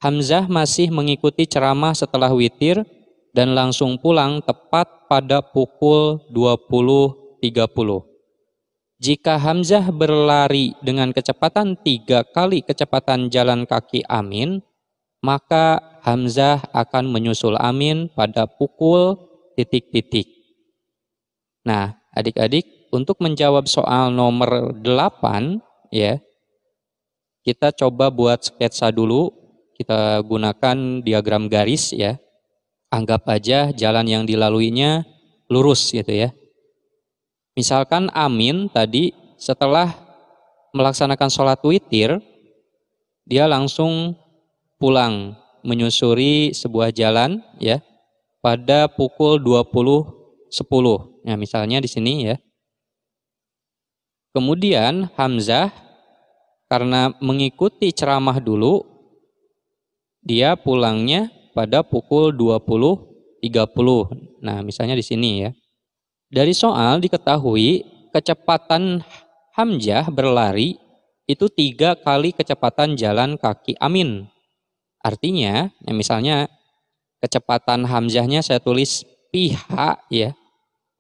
Hamzah masih mengikuti ceramah setelah witir dan langsung pulang tepat pada pukul 20.30. Jika Hamzah berlari dengan kecepatan 3 kali kecepatan jalan kaki Amin, maka Hamzah akan menyusul Amin pada pukul titik-titik. Nah, adik-adik, untuk menjawab soal nomor 8 ya, kita coba buat sketsa dulu. Kita gunakan diagram garis ya. Anggap aja jalan yang dilaluinya lurus gitu ya. Misalkan Amin tadi setelah melaksanakan sholat witir, dia langsung pulang menyusuri sebuah jalan ya pada pukul 20.10. Nah, misalnya di sini ya. Kemudian Hamzah karena mengikuti ceramah dulu, dia pulangnya pada pukul 20.30. Nah, misalnya di sini ya. Dari soal diketahui kecepatan Hamzah berlari itu 3 kali kecepatan jalan kaki Amin. Artinya, ya misalnya kecepatan Hamzahnya saya tulis pi h ya.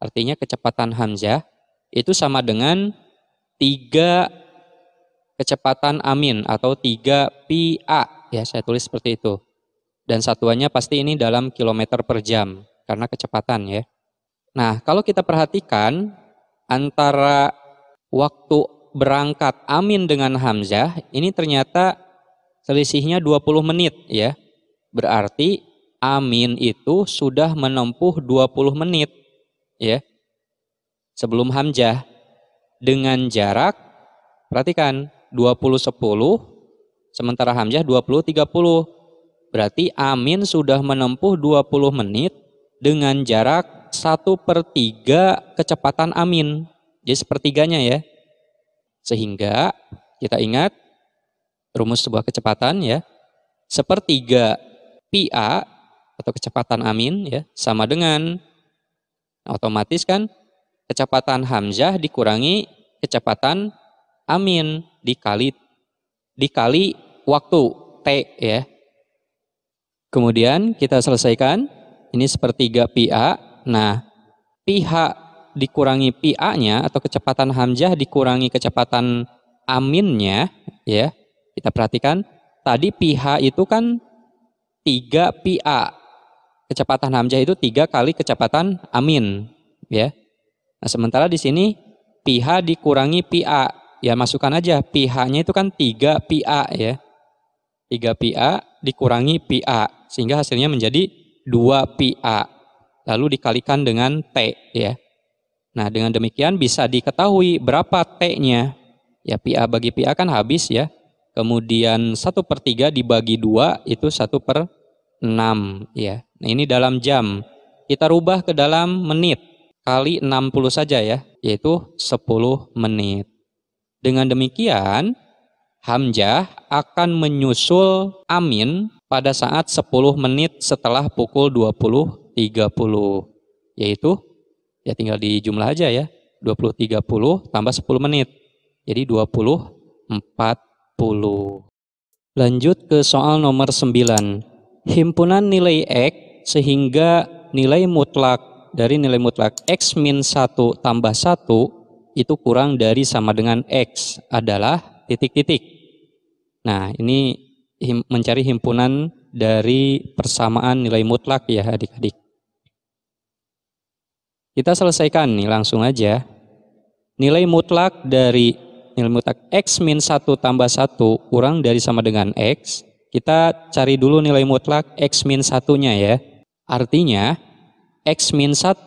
Artinya kecepatan Hamzah itu sama dengan 3 kecepatan Amin atau 3 pi a ya, saya tulis seperti itu. Dan satuannya pasti ini dalam kilometer per jam karena kecepatan ya. Nah, kalau kita perhatikan antara waktu berangkat Amin dengan Hamzah ini ternyata selisihnya 20 menit ya. Berarti Amin itu sudah menempuh 20 menit ya sebelum Hamzah dengan jarak, perhatikan, 20.10 sementara Hamzah 20.30. Berarti Amin sudah menempuh 20 menit dengan jarak 1/3 kecepatan Amin. Jadi sepertiganya ya. Sehingga kita ingat rumus sebuah kecepatan ya. 1/3 pi a atau kecepatan Amin ya sama dengan otomatis kan kecepatan Hamzah dikurangi kecepatan Amin dikali waktu T ya. Kemudian kita selesaikan. Ini 1/3 pi a. Nah, pi h dikurangi pi a-nya atau kecepatan Hamzah dikurangi kecepatan Aminnya ya. Kita perhatikan tadi pi h itu kan 3 pi a. Kecepatan Hamzah itu 3 kali kecepatan Amin ya. Nah, sementara di sini pi h dikurangi pi a. Ya masukkan aja pi h-nya itu kan 3 pi a ya. 3 pi a dikurangi pi a sehingga hasilnya menjadi 2 pi a. Lalu dikalikan dengan T ya. Nah, dengan demikian bisa diketahui berapa T-nya. Ya pi a bagi pi a kan habis ya. Kemudian 1/3 dibagi 2 itu 1/6 ya. Nah, ini dalam jam. Kita rubah ke dalam menit kali 60 saja ya, yaitu 10 menit. Dengan demikian, Hamzah akan menyusul Amin pada saat 10 menit setelah pukul 20.30. Yaitu, ya tinggal dijumlah aja ya, 20.30 tambah 10 menit. Jadi 20.40. Lanjut ke soal nomor 9. Himpunan nilai X sehingga nilai mutlak dari nilai mutlak X min 1 tambah 1 itu kurang dari sama dengan X adalah titik-titik. Nah, ini mencari himpunan dari persamaan nilai mutlak ya adik-adik. Kita selesaikan nih langsung aja. Nilai mutlak dari nilai mutlak X min 1 tambah 1 kurang dari sama dengan X. Kita cari dulu nilai mutlak X min 1-nya ya. Artinya X min 1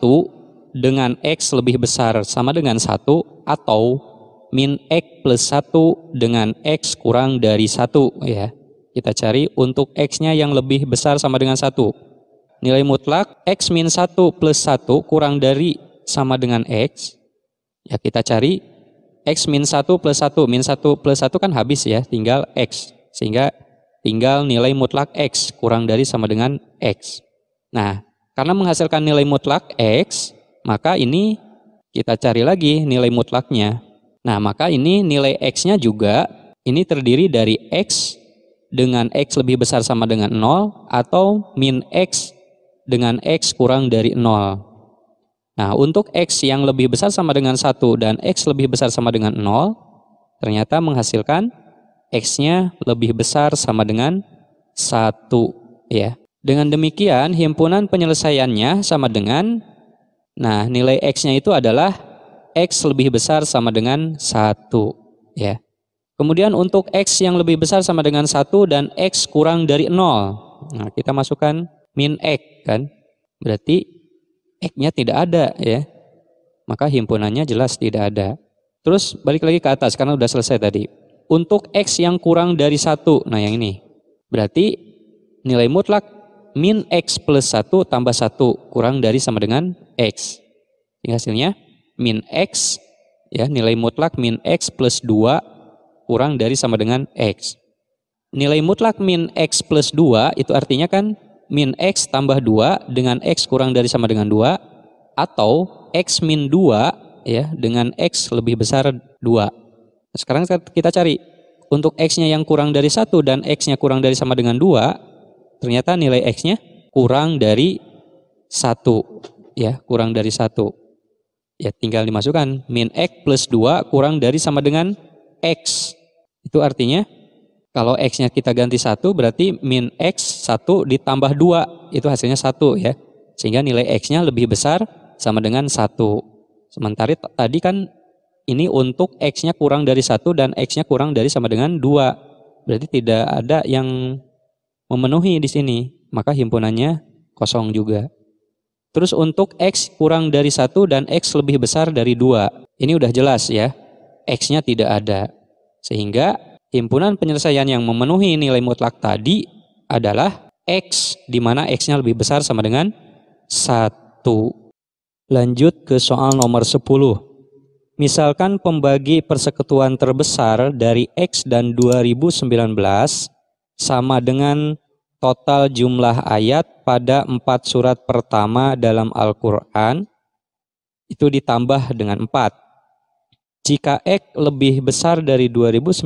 dengan X lebih besar sama dengan 1 atau min X plus 1 dengan X kurang dari 1 ya. Kita cari untuk X-nya yang lebih besar sama dengan 1. Nilai mutlak X min 1 plus 1 kurang dari sama dengan X. Ya kita cari X min 1 plus 1. Min 1 plus 1 kan habis ya, tinggal X. Sehingga tinggal nilai mutlak X kurang dari sama dengan X. Nah, karena menghasilkan nilai mutlak X, maka ini kita cari lagi nilai mutlaknya. Nah, maka ini nilai X-nya juga ini terdiri dari X dengan X lebih besar sama dengan 0 atau min X dengan X kurang dari 0. Nah, untuk X yang lebih besar sama dengan 1 dan X lebih besar sama dengan 0, ternyata menghasilkan X-nya lebih besar sama dengan 1 ya. Dengan demikian himpunan penyelesaiannya sama dengan, nah nilai X-nya itu adalah X lebih besar sama dengan 1 ya. Kemudian untuk X yang lebih besar sama dengan 1 dan X kurang dari 0. Nah, kita masukkan min X kan. Berarti X-nya tidak ada ya. Maka himpunannya jelas tidak ada. Terus balik lagi ke atas karena udah selesai tadi. Untuk X yang kurang dari 1. Nah, yang ini. Berarti nilai mutlak min X plus 1 tambah 1 kurang dari sama dengan X. Ini hasilnya min X ya, nilai mutlak min X plus 2 kurang dari sama dengan X. Nilai mutlak min X plus 2 itu artinya kan min X tambah 2 dengan X kurang dari sama dengan 2 atau X min 2 ya dengan X lebih besar 2. Nah, sekarang kita cari untuk X-nya yang kurang dari 1 dan X-nya kurang dari sama dengan 2, ternyata nilai X-nya kurang dari 1 ya, kurang dari 1. Ya tinggal dimasukkan min X plus 2 kurang dari sama dengan X. Itu artinya kalau X-nya kita ganti 1 berarti min X 1 ditambah 2 itu hasilnya 1 ya. Sehingga nilai X-nya lebih besar sama dengan 1. Sementara tadi kan ini untuk X-nya kurang dari 1 dan X-nya kurang dari sama dengan 2. Berarti tidak ada yang memenuhi di sini. Maka himpunannya kosong juga. Terus untuk X kurang dari 1 dan X lebih besar dari 2. Ini udah jelas ya. X-nya tidak ada. Sehingga himpunan penyelesaian yang memenuhi nilai mutlak tadi adalah X, di mana X-nya lebih besar sama dengan 1. Lanjut ke soal nomor 10. Misalkan pembagi persekutuan terbesar dari X dan 2019 sama dengan total jumlah ayat pada 4 surat pertama dalam Al-Quran itu ditambah dengan 4. Jika X lebih besar dari 2019,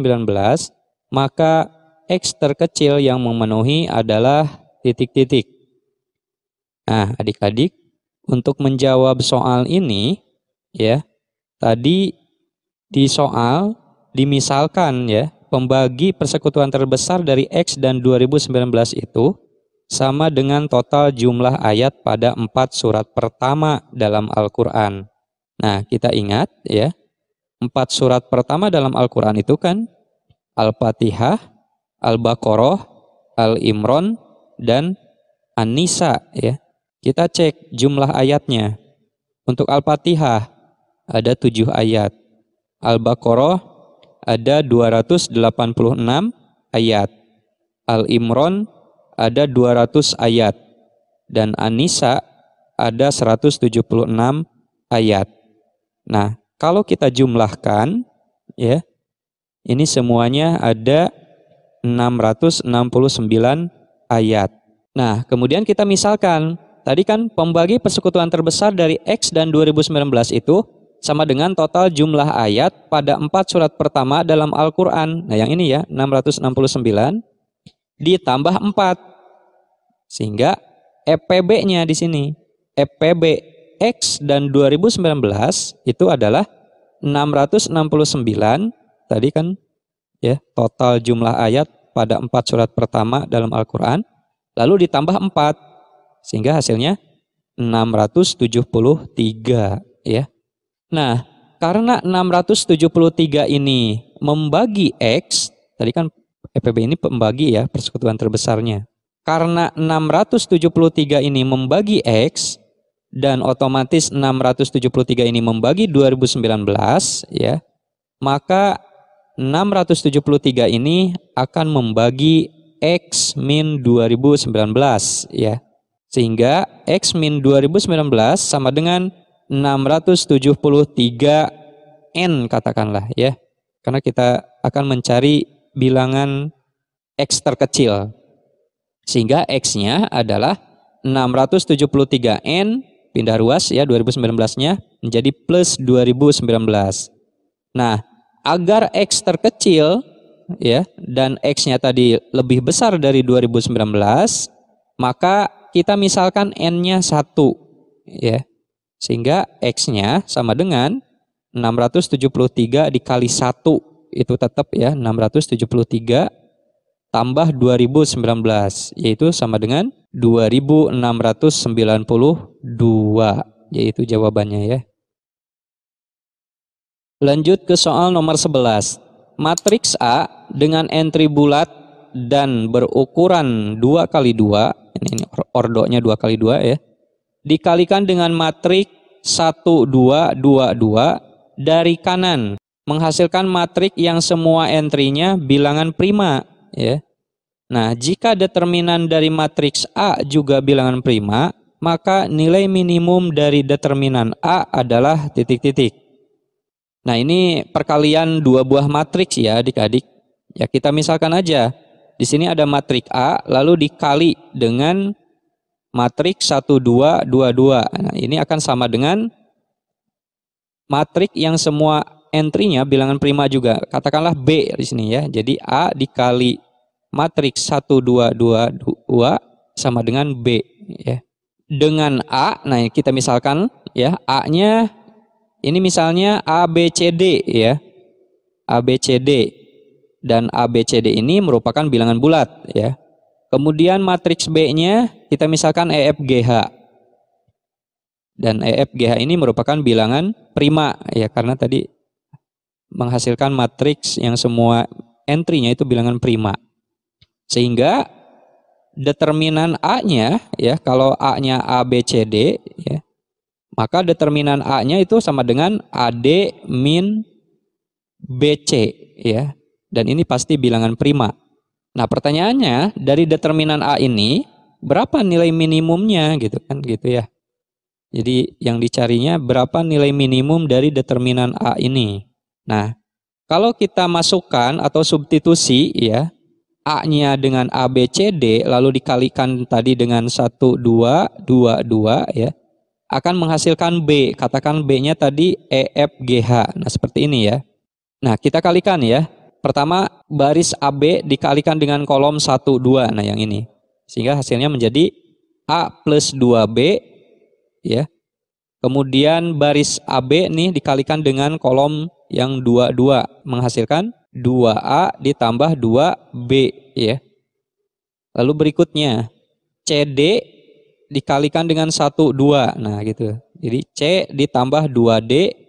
maka X terkecil yang memenuhi adalah titik-titik. Nah, adik-adik, untuk menjawab soal ini, ya, tadi di soal dimisalkan ya, pembagi persekutuan terbesar dari X dan 2019 itu sama dengan total jumlah ayat pada 4 surat pertama dalam Al-Quran. Nah, kita ingat ya, 4 surat pertama dalam Al-Quran itu kan Al-Fatihah, Al-Baqarah, Al-Imran, dan An-Nisa ya. Kita cek jumlah ayatnya. Untuk Al-Fatihah ada 7 ayat. Al-Baqarah ada 286 ayat. Al-Imran ada 200 ayat. Dan An-Nisa ada 176 ayat. Nah, kalau kita jumlahkan, ya, ini semuanya ada 669 ayat. Nah, kemudian kita misalkan, tadi kan pembagi persekutuan terbesar dari X dan 2019 itu sama dengan total jumlah ayat pada 4 surat pertama dalam Al-Quran. Nah, yang ini ya, 669 ditambah 4. Sehingga EPB-nya di sini, EPB X dan 2019 itu adalah 669, tadi kan ya, total jumlah ayat pada 4 surat pertama dalam Al-Quran, lalu ditambah 4, sehingga hasilnya 673 ya. Nah, karena 673 ini membagi X, tadi kan EPB ini pembagi ya, persekutuan terbesarnya. Karena 673 ini membagi X, dan otomatis 673 ini membagi 2019 ya, maka 673 ini akan membagi X min 2019 ya. Sehingga X min 2019 sama dengan 673 N katakanlah ya. Karena kita akan mencari bilangan X terkecil. Sehingga X-nya adalah 673 N, pindah ruas ya 2019-nya menjadi plus 2019. Nah, agar X terkecil ya dan X-nya tadi lebih besar dari 2019, maka kita misalkan N-nya 1 ya. Sehingga X-nya sama dengan 673 dikali 1, itu tetap ya 673 tambah 2019, yaitu sama dengan 2692, yaitu jawabannya ya. Lanjut ke soal nomor 11. Matriks A dengan entry bulat dan berukuran 2x2, ini ordonya 2x2 ya, dikalikan dengan matriks 1, 2, 2, 2 dari kanan, menghasilkan matriks yang semua entry-nya bilangan prima ya. Nah, jika determinan dari matriks A juga bilangan prima, maka nilai minimum dari determinan A adalah titik-titik. Nah, ini perkalian dua buah matriks ya adik-adik. Ya, kita misalkan aja, di sini ada matriks A, lalu dikali dengan matriks 1, 2, 2, 2. Nah, ini akan sama dengan matriks yang semua entry-nya bilangan prima juga. Katakanlah B di sini ya. Jadi A dikali matriks 1, 2, 2, 2 sama dengan B ya. Dengan A, nah kita misalkan ya, A-nya ini misalnya ABCD ya. ABCD. Dan ABCD ini merupakan bilangan bulat ya. Kemudian matriks B-nya kita misalkan EFGH. Dan EFGH ini merupakan bilangan prima ya, karena tadi menghasilkan matriks yang semua entry-nya itu bilangan prima. Sehingga determinan A-nya ya, kalau A-nya ABCD ya, maka determinan A-nya itu sama dengan AD min BC ya. Dan ini pasti bilangan prima. Nah, pertanyaannya dari determinan A ini berapa nilai minimumnya gitu kan gitu ya. Jadi yang dicarinya berapa nilai minimum dari determinan A ini. Nah, kalau kita masukkan atau substitusi ya, A-nya dengan ABCD lalu dikalikan tadi dengan 1, 2, 2, 2 ya, akan menghasilkan B. Katakan B-nya tadi EFGH. Nah, seperti ini ya. Nah, kita kalikan ya. Pertama baris AB dikalikan dengan kolom 1, 2. Nah, yang ini. Sehingga hasilnya menjadi A plus 2B ya. Kemudian baris AB nih dikalikan dengan kolom yang 2, 2. Menghasilkan 2A ditambah 2B ya. Lalu berikutnya CD dikalikan dengan 1, 2. Nah gitu. Jadi C ditambah 2D.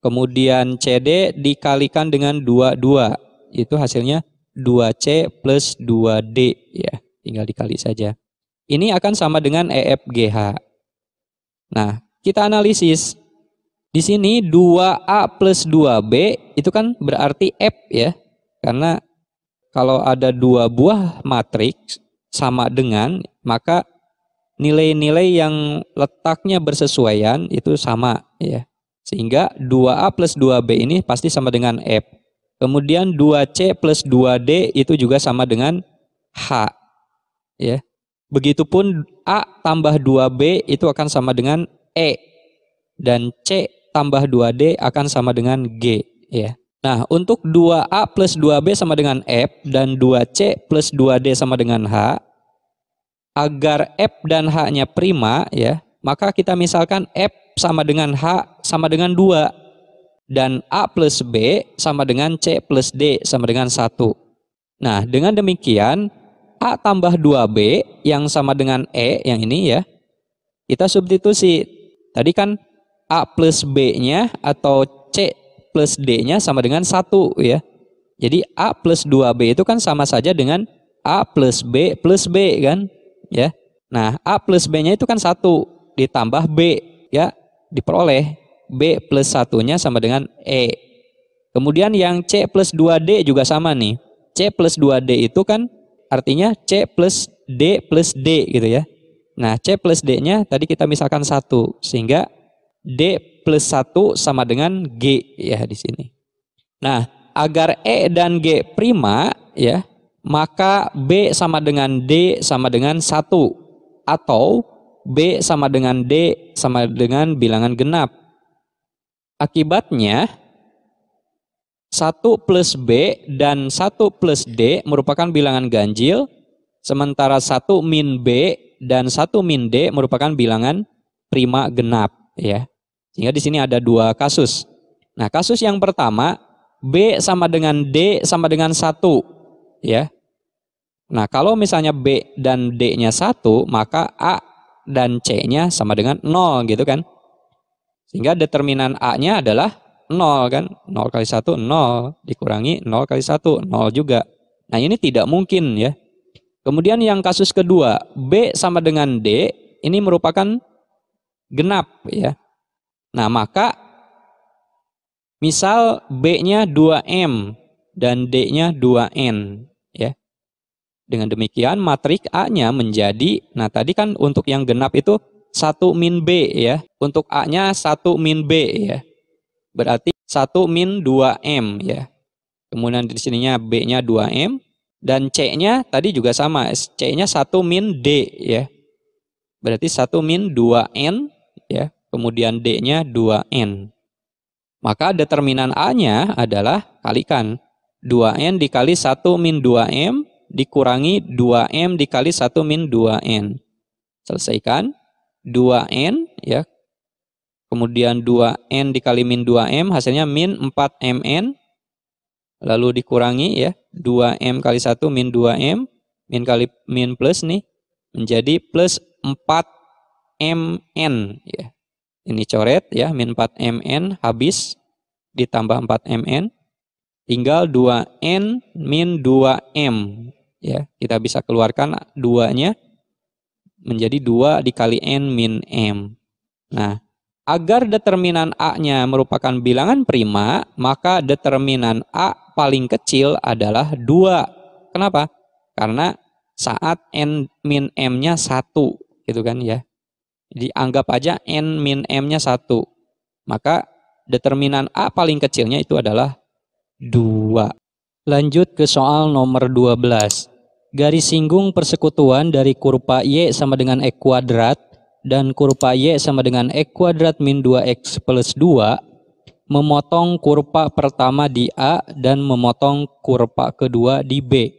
Kemudian CD dikalikan dengan 2, 2. Itu hasilnya 2C plus 2D ya. Tinggal dikali saja. Ini akan sama dengan EFGH. Nah, kita analisis. Di sini 2A plus 2B itu kan berarti F ya. Karena kalau ada dua buah matriks sama dengan, maka nilai-nilai yang letaknya bersesuaian itu sama ya. Sehingga 2A plus 2B ini pasti sama dengan F. Kemudian 2C plus 2D itu juga sama dengan H ya. Begitupun A tambah 2B itu akan sama dengan E, dan C tambah 2D akan sama dengan G ya. Nah, untuk 2A plus 2B sama dengan F dan 2C plus 2D sama dengan H, agar F dan H-nya prima ya, maka kita misalkan F sama dengan H sama dengan 2 dan A plus B sama dengan C plus D sama dengan 1. Nah, dengan demikian A tambah 2B yang sama dengan E yang ini ya, kita substitusi. Tadi kan A plus B-nya atau C plus D-nya sama dengan 1 ya. Jadi A plus 2B itu kan sama saja dengan A plus B kan ya. Nah, A plus B-nya itu kan 1 ditambah B ya, diperoleh B plus 1-nya sama dengan E. Kemudian yang C plus 2D juga sama nih. C plus 2D itu kan artinya C plus D gitu ya. Nah, C plus D-nya tadi kita misalkan 1, sehingga D plus 1 sama dengan G ya di sini. Nah, agar E dan G prima ya, maka B sama dengan D sama dengan 1, atau B sama dengan D sama dengan bilangan genap. Akibatnya 1 plus B dan 1 plus D merupakan bilangan ganjil, sementara 1 min B dan 1 min D merupakan bilangan prima genap ya. Sehingga di sini ada dua kasus. Nah, kasus yang pertama, B sama dengan D sama dengan 1 ya. Nah, kalau misalnya B dan D-nya 1, maka A dan C-nya sama dengan 0 gitu kan. Sehingga determinan A-nya adalah 0 kan. 0 kali 1, 0. Dikurangi 0 kali 1, 0 juga. Nah, ini tidak mungkin ya. Kemudian yang kasus kedua, B sama dengan D, ini merupakan genap ya. Nah, maka misal B-nya 2M dan D-nya 2N ya. Dengan demikian matrik A-nya menjadi, nah tadi kan untuk yang genap itu 1 min B ya. Untuk A-nya 1 min B ya. Berarti 1 min 2M ya. Kemudian di sininya B-nya 2M dan C-nya tadi juga sama. C-nya 1 min D ya. Berarti 1 min 2N ya. Kemudian D-nya 2N. Maka determinan A-nya adalah kalikan 2N dikali 1 min 2M dikurangi 2M dikali 1 min 2N. Selesaikan. 2N ya. Kemudian 2N dikali min 2M hasilnya min 4MN. Lalu dikurangi ya. 2M kali 1 min 2M. Min kali min plus nih. Menjadi plus 4MN ya. Ini coret ya. Min 4MN habis. Ditambah 4MN. Tinggal 2N min 2M. Ya, kita bisa keluarkan 2-nya. Menjadi 2 dikali N min M. Nah, agar determinan A-nya merupakan bilangan prima, maka determinan A paling kecil adalah 2. Kenapa? Karena saat N min M-nya 1, gitu kan ya. Jadi anggap aja N min M-nya 1. Maka determinan A paling kecilnya itu adalah 2. Lanjut ke soal nomor 12. Garis singgung persekutuan dari kurva Y sama dengan X kuadrat dan kurva Y sama dengan X kuadrat min 2X plus 2 memotong kurva pertama di A dan memotong kurva kedua di B.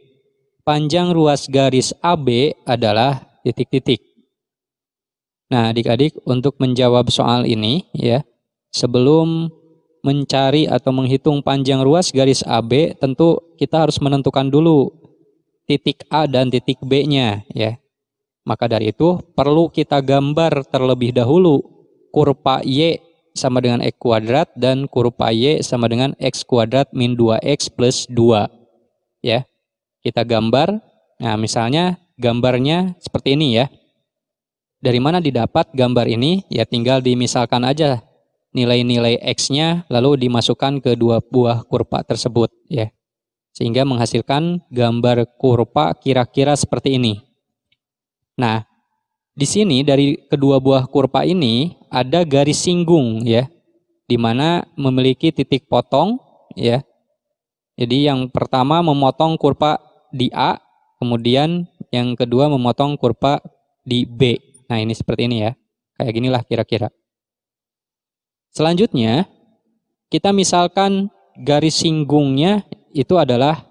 Panjang ruas garis AB adalah titik-titik. Nah, adik-adik, untuk menjawab soal ini ya, sebelum mencari atau menghitung panjang ruas garis AB, tentu kita harus menentukan dulu titik A dan titik B-nya ya. Maka dari itu perlu kita gambar terlebih dahulu kurva Y sama dengan X kuadrat dan kurva Y sama dengan X kuadrat min 2X plus 2 ya. Kita gambar. Nah, misalnya gambarnya seperti ini ya. Dari mana didapat gambar ini? Ya tinggal dimisalkan aja. nilai-nilai X-nya lalu dimasukkan ke dua buah kurva tersebut ya. Sehingga menghasilkan gambar kurva kira-kira seperti ini. Nah, di sini dari kedua buah kurva ini ada garis singgung ya, di mana memiliki titik potong ya. Jadi yang pertama memotong kurva di A, kemudian yang kedua memotong kurva di B. Nah, ini seperti ini ya. Kayak ginilah kira-kira. Selanjutnya, kita misalkan garis singgungnya itu adalah,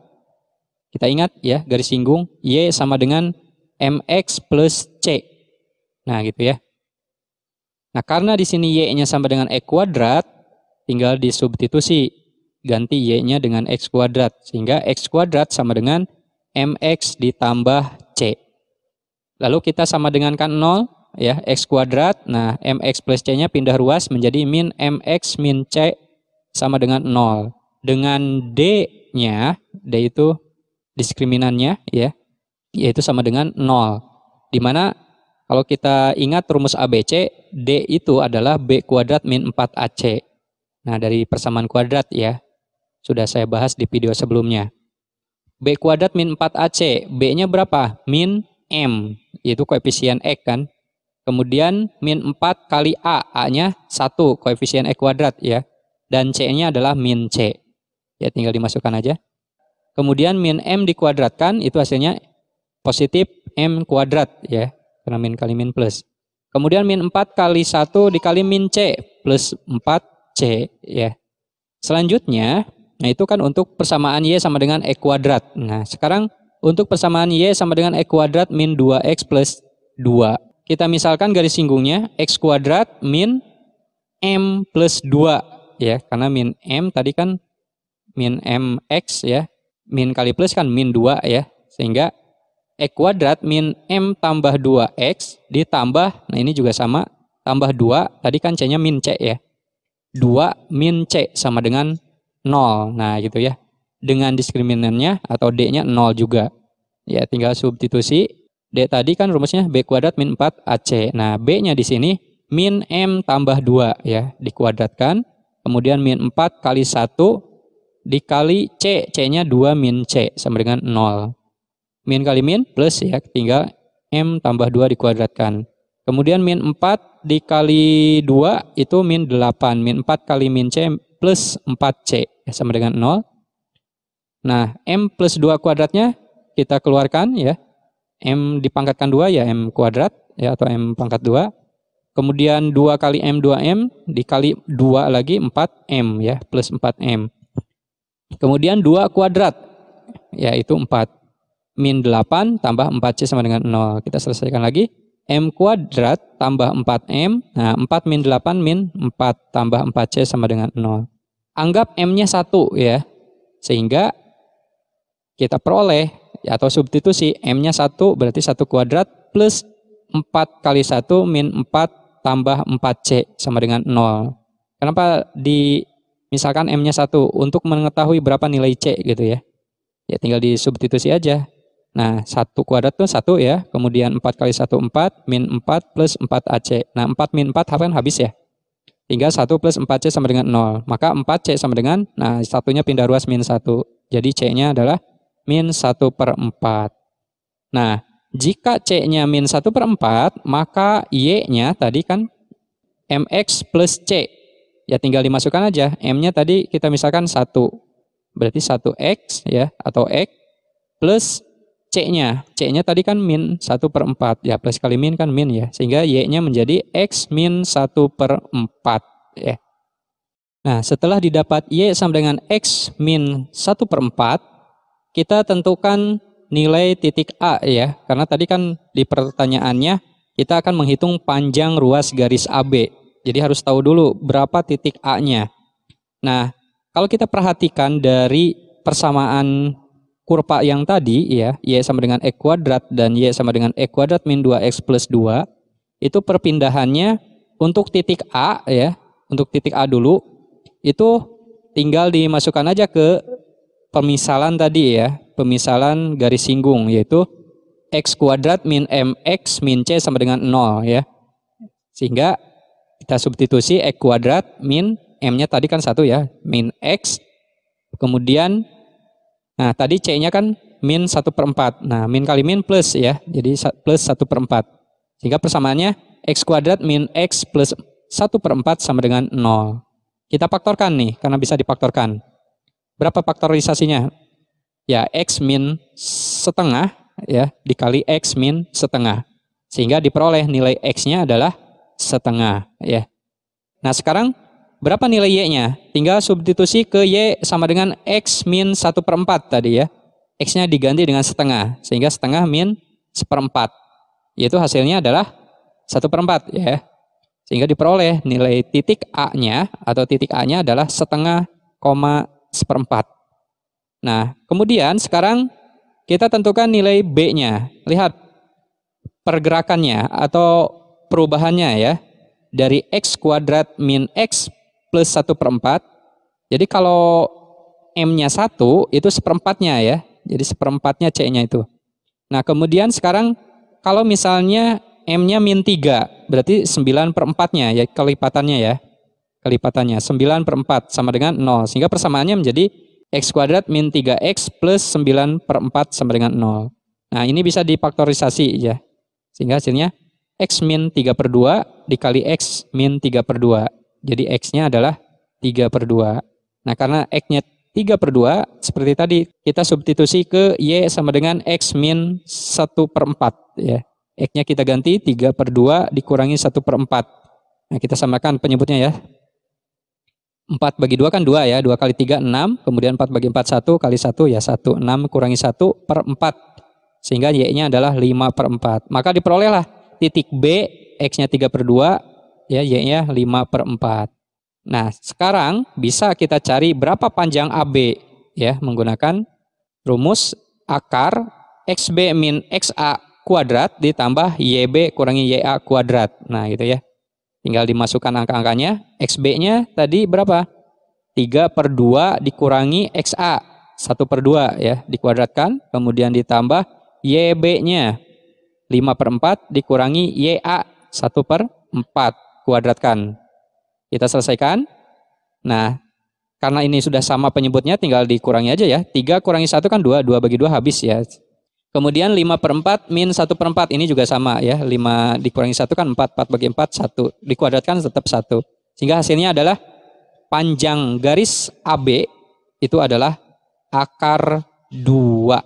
kita ingat ya, garis singgung Y sama dengan MX plus C. Nah, gitu ya. Nah, karena di sini Y-nya sama dengan X kuadrat, tinggal disubstitusi, ganti Y-nya dengan X kuadrat. Sehingga X kuadrat sama dengan MX ditambah C. Lalu kita sama dengan kan 0, ya, X kuadrat. Nah, MX plus C-nya pindah ruas menjadi min MX min C sama dengan 0. Dengan D-nya, D itu diskriminannya, ya, yaitu sama dengan 0. Dimana kalau kita ingat rumus ABC, D itu adalah B kuadrat min 4AC. Nah, dari persamaan kuadrat ya, sudah saya bahas di video sebelumnya. B kuadrat min 4AC, B-nya berapa? Min M, yaitu koefisien X kan. Kemudian min 4 kali A, A-nya 1, koefisien X kuadrat ya. Dan C-nya adalah min C. Ya, tinggal dimasukkan aja. Kemudian min M dikuadratkan, itu hasilnya positif M kuadrat ya. Karena min kali min plus. Kemudian min 4 kali 1 dikali min C plus 4C ya. Selanjutnya, nah itu kan untuk persamaan Y sama dengan X kuadrat. Nah, sekarang untuk persamaan Y sama dengan X kuadrat min 2X plus 2. Kita misalkan garis singgungnya X kuadrat min M plus 2 ya. Karena min M tadi kan min MX ya. Min kali plus kan min 2 ya. Sehingga X kuadrat min M tambah 2X ditambah, nah ini juga sama, tambah 2, tadi kan C-nya min C ya. 2 min C sama dengan 0, nah gitu ya. Dengan diskriminannya atau D-nya 0 juga. Ya, tinggal substitusi. D tadi kan rumusnya B kuadrat min 4AC. Nah, B-nya di sini min M tambah 2 ya, dikuadratkan. Kemudian min 4 kali 1 dikali C, C-nya 2 min C sama dengan 0. Min kali min plus ya, tinggal M tambah 2 dikuadratkan. Kemudian min 4 dikali 2 itu min 8. Min 4 kali min C plus 4C ya, sama dengan 0. Nah, M plus 2 kuadratnya kita keluarkan ya. M dipangkatkan 2 ya, M kuadrat ya, atau M pangkat 2. Kemudian 2 kali M 2M dikali 2 lagi 4M ya, plus 4M. Kemudian 2 kuadrat ya, itu 4. Min 8 tambah 4C sama dengan 0. Kita selesaikan lagi. M kuadrat tambah 4M. Nah, 4 min 8 min 4 tambah 4C sama dengan 0. Anggap M-nya 1 ya. Sehingga kita peroleh atau substitusi M-nya 1 berarti 1 kuadrat plus 4 kali 1 min 4 tambah 4C sama dengan 0. Kenapa misalkan M-nya 1? Untuk mengetahui berapa nilai C gitu ya. Ya tinggal disubstitusi aja. Nah, 1 kuadrat itu 1 ya, kemudian 4 kali 1, 4, min 4 plus 4AC. Nah, 4 min 4 kan habis ya. Tinggal 1 plus 4C sama dengan 0. Maka 4C sama dengan, nah satunya pindah ruas min 1. Jadi C-nya adalah min 1/4. Nah, jika C-nya min 1/4, maka Y-nya tadi kan MX plus C. Ya tinggal dimasukkan aja. M-nya tadi kita misalkan 1. Berarti 1X ya, atau X plus C-nya. C-nya tadi kan min 1/4. Ya, plus kali min kan min ya. Sehingga Y-nya menjadi X min 1/4. Ya. Nah, setelah didapat Y sama dengan X min 1/4, kita tentukan nilai titik A ya. Karena tadi kan di pertanyaannya kita akan menghitung panjang ruas garis AB. Jadi harus tahu dulu berapa titik A-nya. Nah, kalau kita perhatikan dari persamaan kurva yang tadi ya, Y sama dengan X kuadrat dan Y sama dengan X kuadrat min 2X plus 2, itu perpindahannya untuk titik A ya, untuk titik A dulu, itu tinggal dimasukkan aja ke pemisalan tadi ya, pemisalan garis singgung, yaitu X kuadrat min MX min C sama dengan 0 ya. Sehingga Kita substitusi X kuadrat min M-nya tadi kan 1 ya. Min X. Kemudian, nah tadi C-nya kan min 1/4. Nah min kali min plus ya. Jadi plus 1/4. Sehingga persamaannya X kuadrat min X plus 1/4 sama dengan 0. Kita faktorkan nih, karena bisa difaktorkan. Berapa faktorisasinya? Ya, X min setengah ya dikali X min setengah. Sehingga diperoleh nilai X-nya adalah setengah ya. Nah sekarang berapa nilai Y-nya? Tinggal substitusi ke Y sama dengan X min 1/4 tadi ya. X-nya diganti dengan setengah. Sehingga setengah min 1/4. Yaitu hasilnya adalah 1/4 ya. Sehingga diperoleh nilai titik A-nya atau titik A-nya adalah setengah koma 1/4. Nah, kemudian sekarang kita tentukan nilai B-nya. Lihat pergerakannya atau perubahannya ya. Dari X kuadrat min X plus 1/4. Jadi kalau M-nya 1 itu 1/4-nya ya. Jadi 1/4-nya C-nya itu. Nah, kemudian sekarang kalau misalnya M-nya min 3, berarti 9/4-nya ya kelipatannya ya. Kelipatannya 9/4 sama dengan 0. Sehingga persamaannya menjadi X kuadrat min 3X plus 9/4 sama dengan 0. Nah ini bisa difaktorisasi ya. Sehingga hasilnya X min 3/2 dikali X min 3/2. Jadi X-nya adalah 3/2. Nah karena X-nya 3/2 seperti tadi kita substitusi ke Y sama dengan X min 1/4 ya. X-nya kita ganti 3/2 dikurangi 1/4. Nah kita samakan penyebutnya ya. 4 bagi 2 kan 2 ya, 2 kali 3 6, kemudian 4 bagi 4 1 kali 1 ya 1, 6 kurangi 1/4, sehingga Y-nya adalah 5/4. Maka diperolehlah titik B, X-nya 3/2, ya Y-nya 5/4. Nah sekarang bisa kita cari berapa panjang AB ya, menggunakan rumus akar XB min XA kuadrat ditambah YB kurangi YA kuadrat. Nah gitu ya. Tinggal dimasukkan angka-angkanya. XB-nya tadi berapa? 3/2 dikurangi XA. 1/2 ya, dikuadratkan. Kemudian ditambah YB-nya. 5/4 dikurangi YA. 1/4 kuadratkan. Kita selesaikan. Nah, karena ini sudah sama penyebutnya, tinggal dikurangi aja ya. 3 kurangi 1 kan 2. 2 bagi 2 habis ya. Kemudian 5/4 min 1/4 ini juga sama ya. 5 dikurangi 1 kan 4. 4 bagi 4 1. Dikuadratkan tetap 1. Sehingga hasilnya adalah panjang garis AB itu adalah akar 2.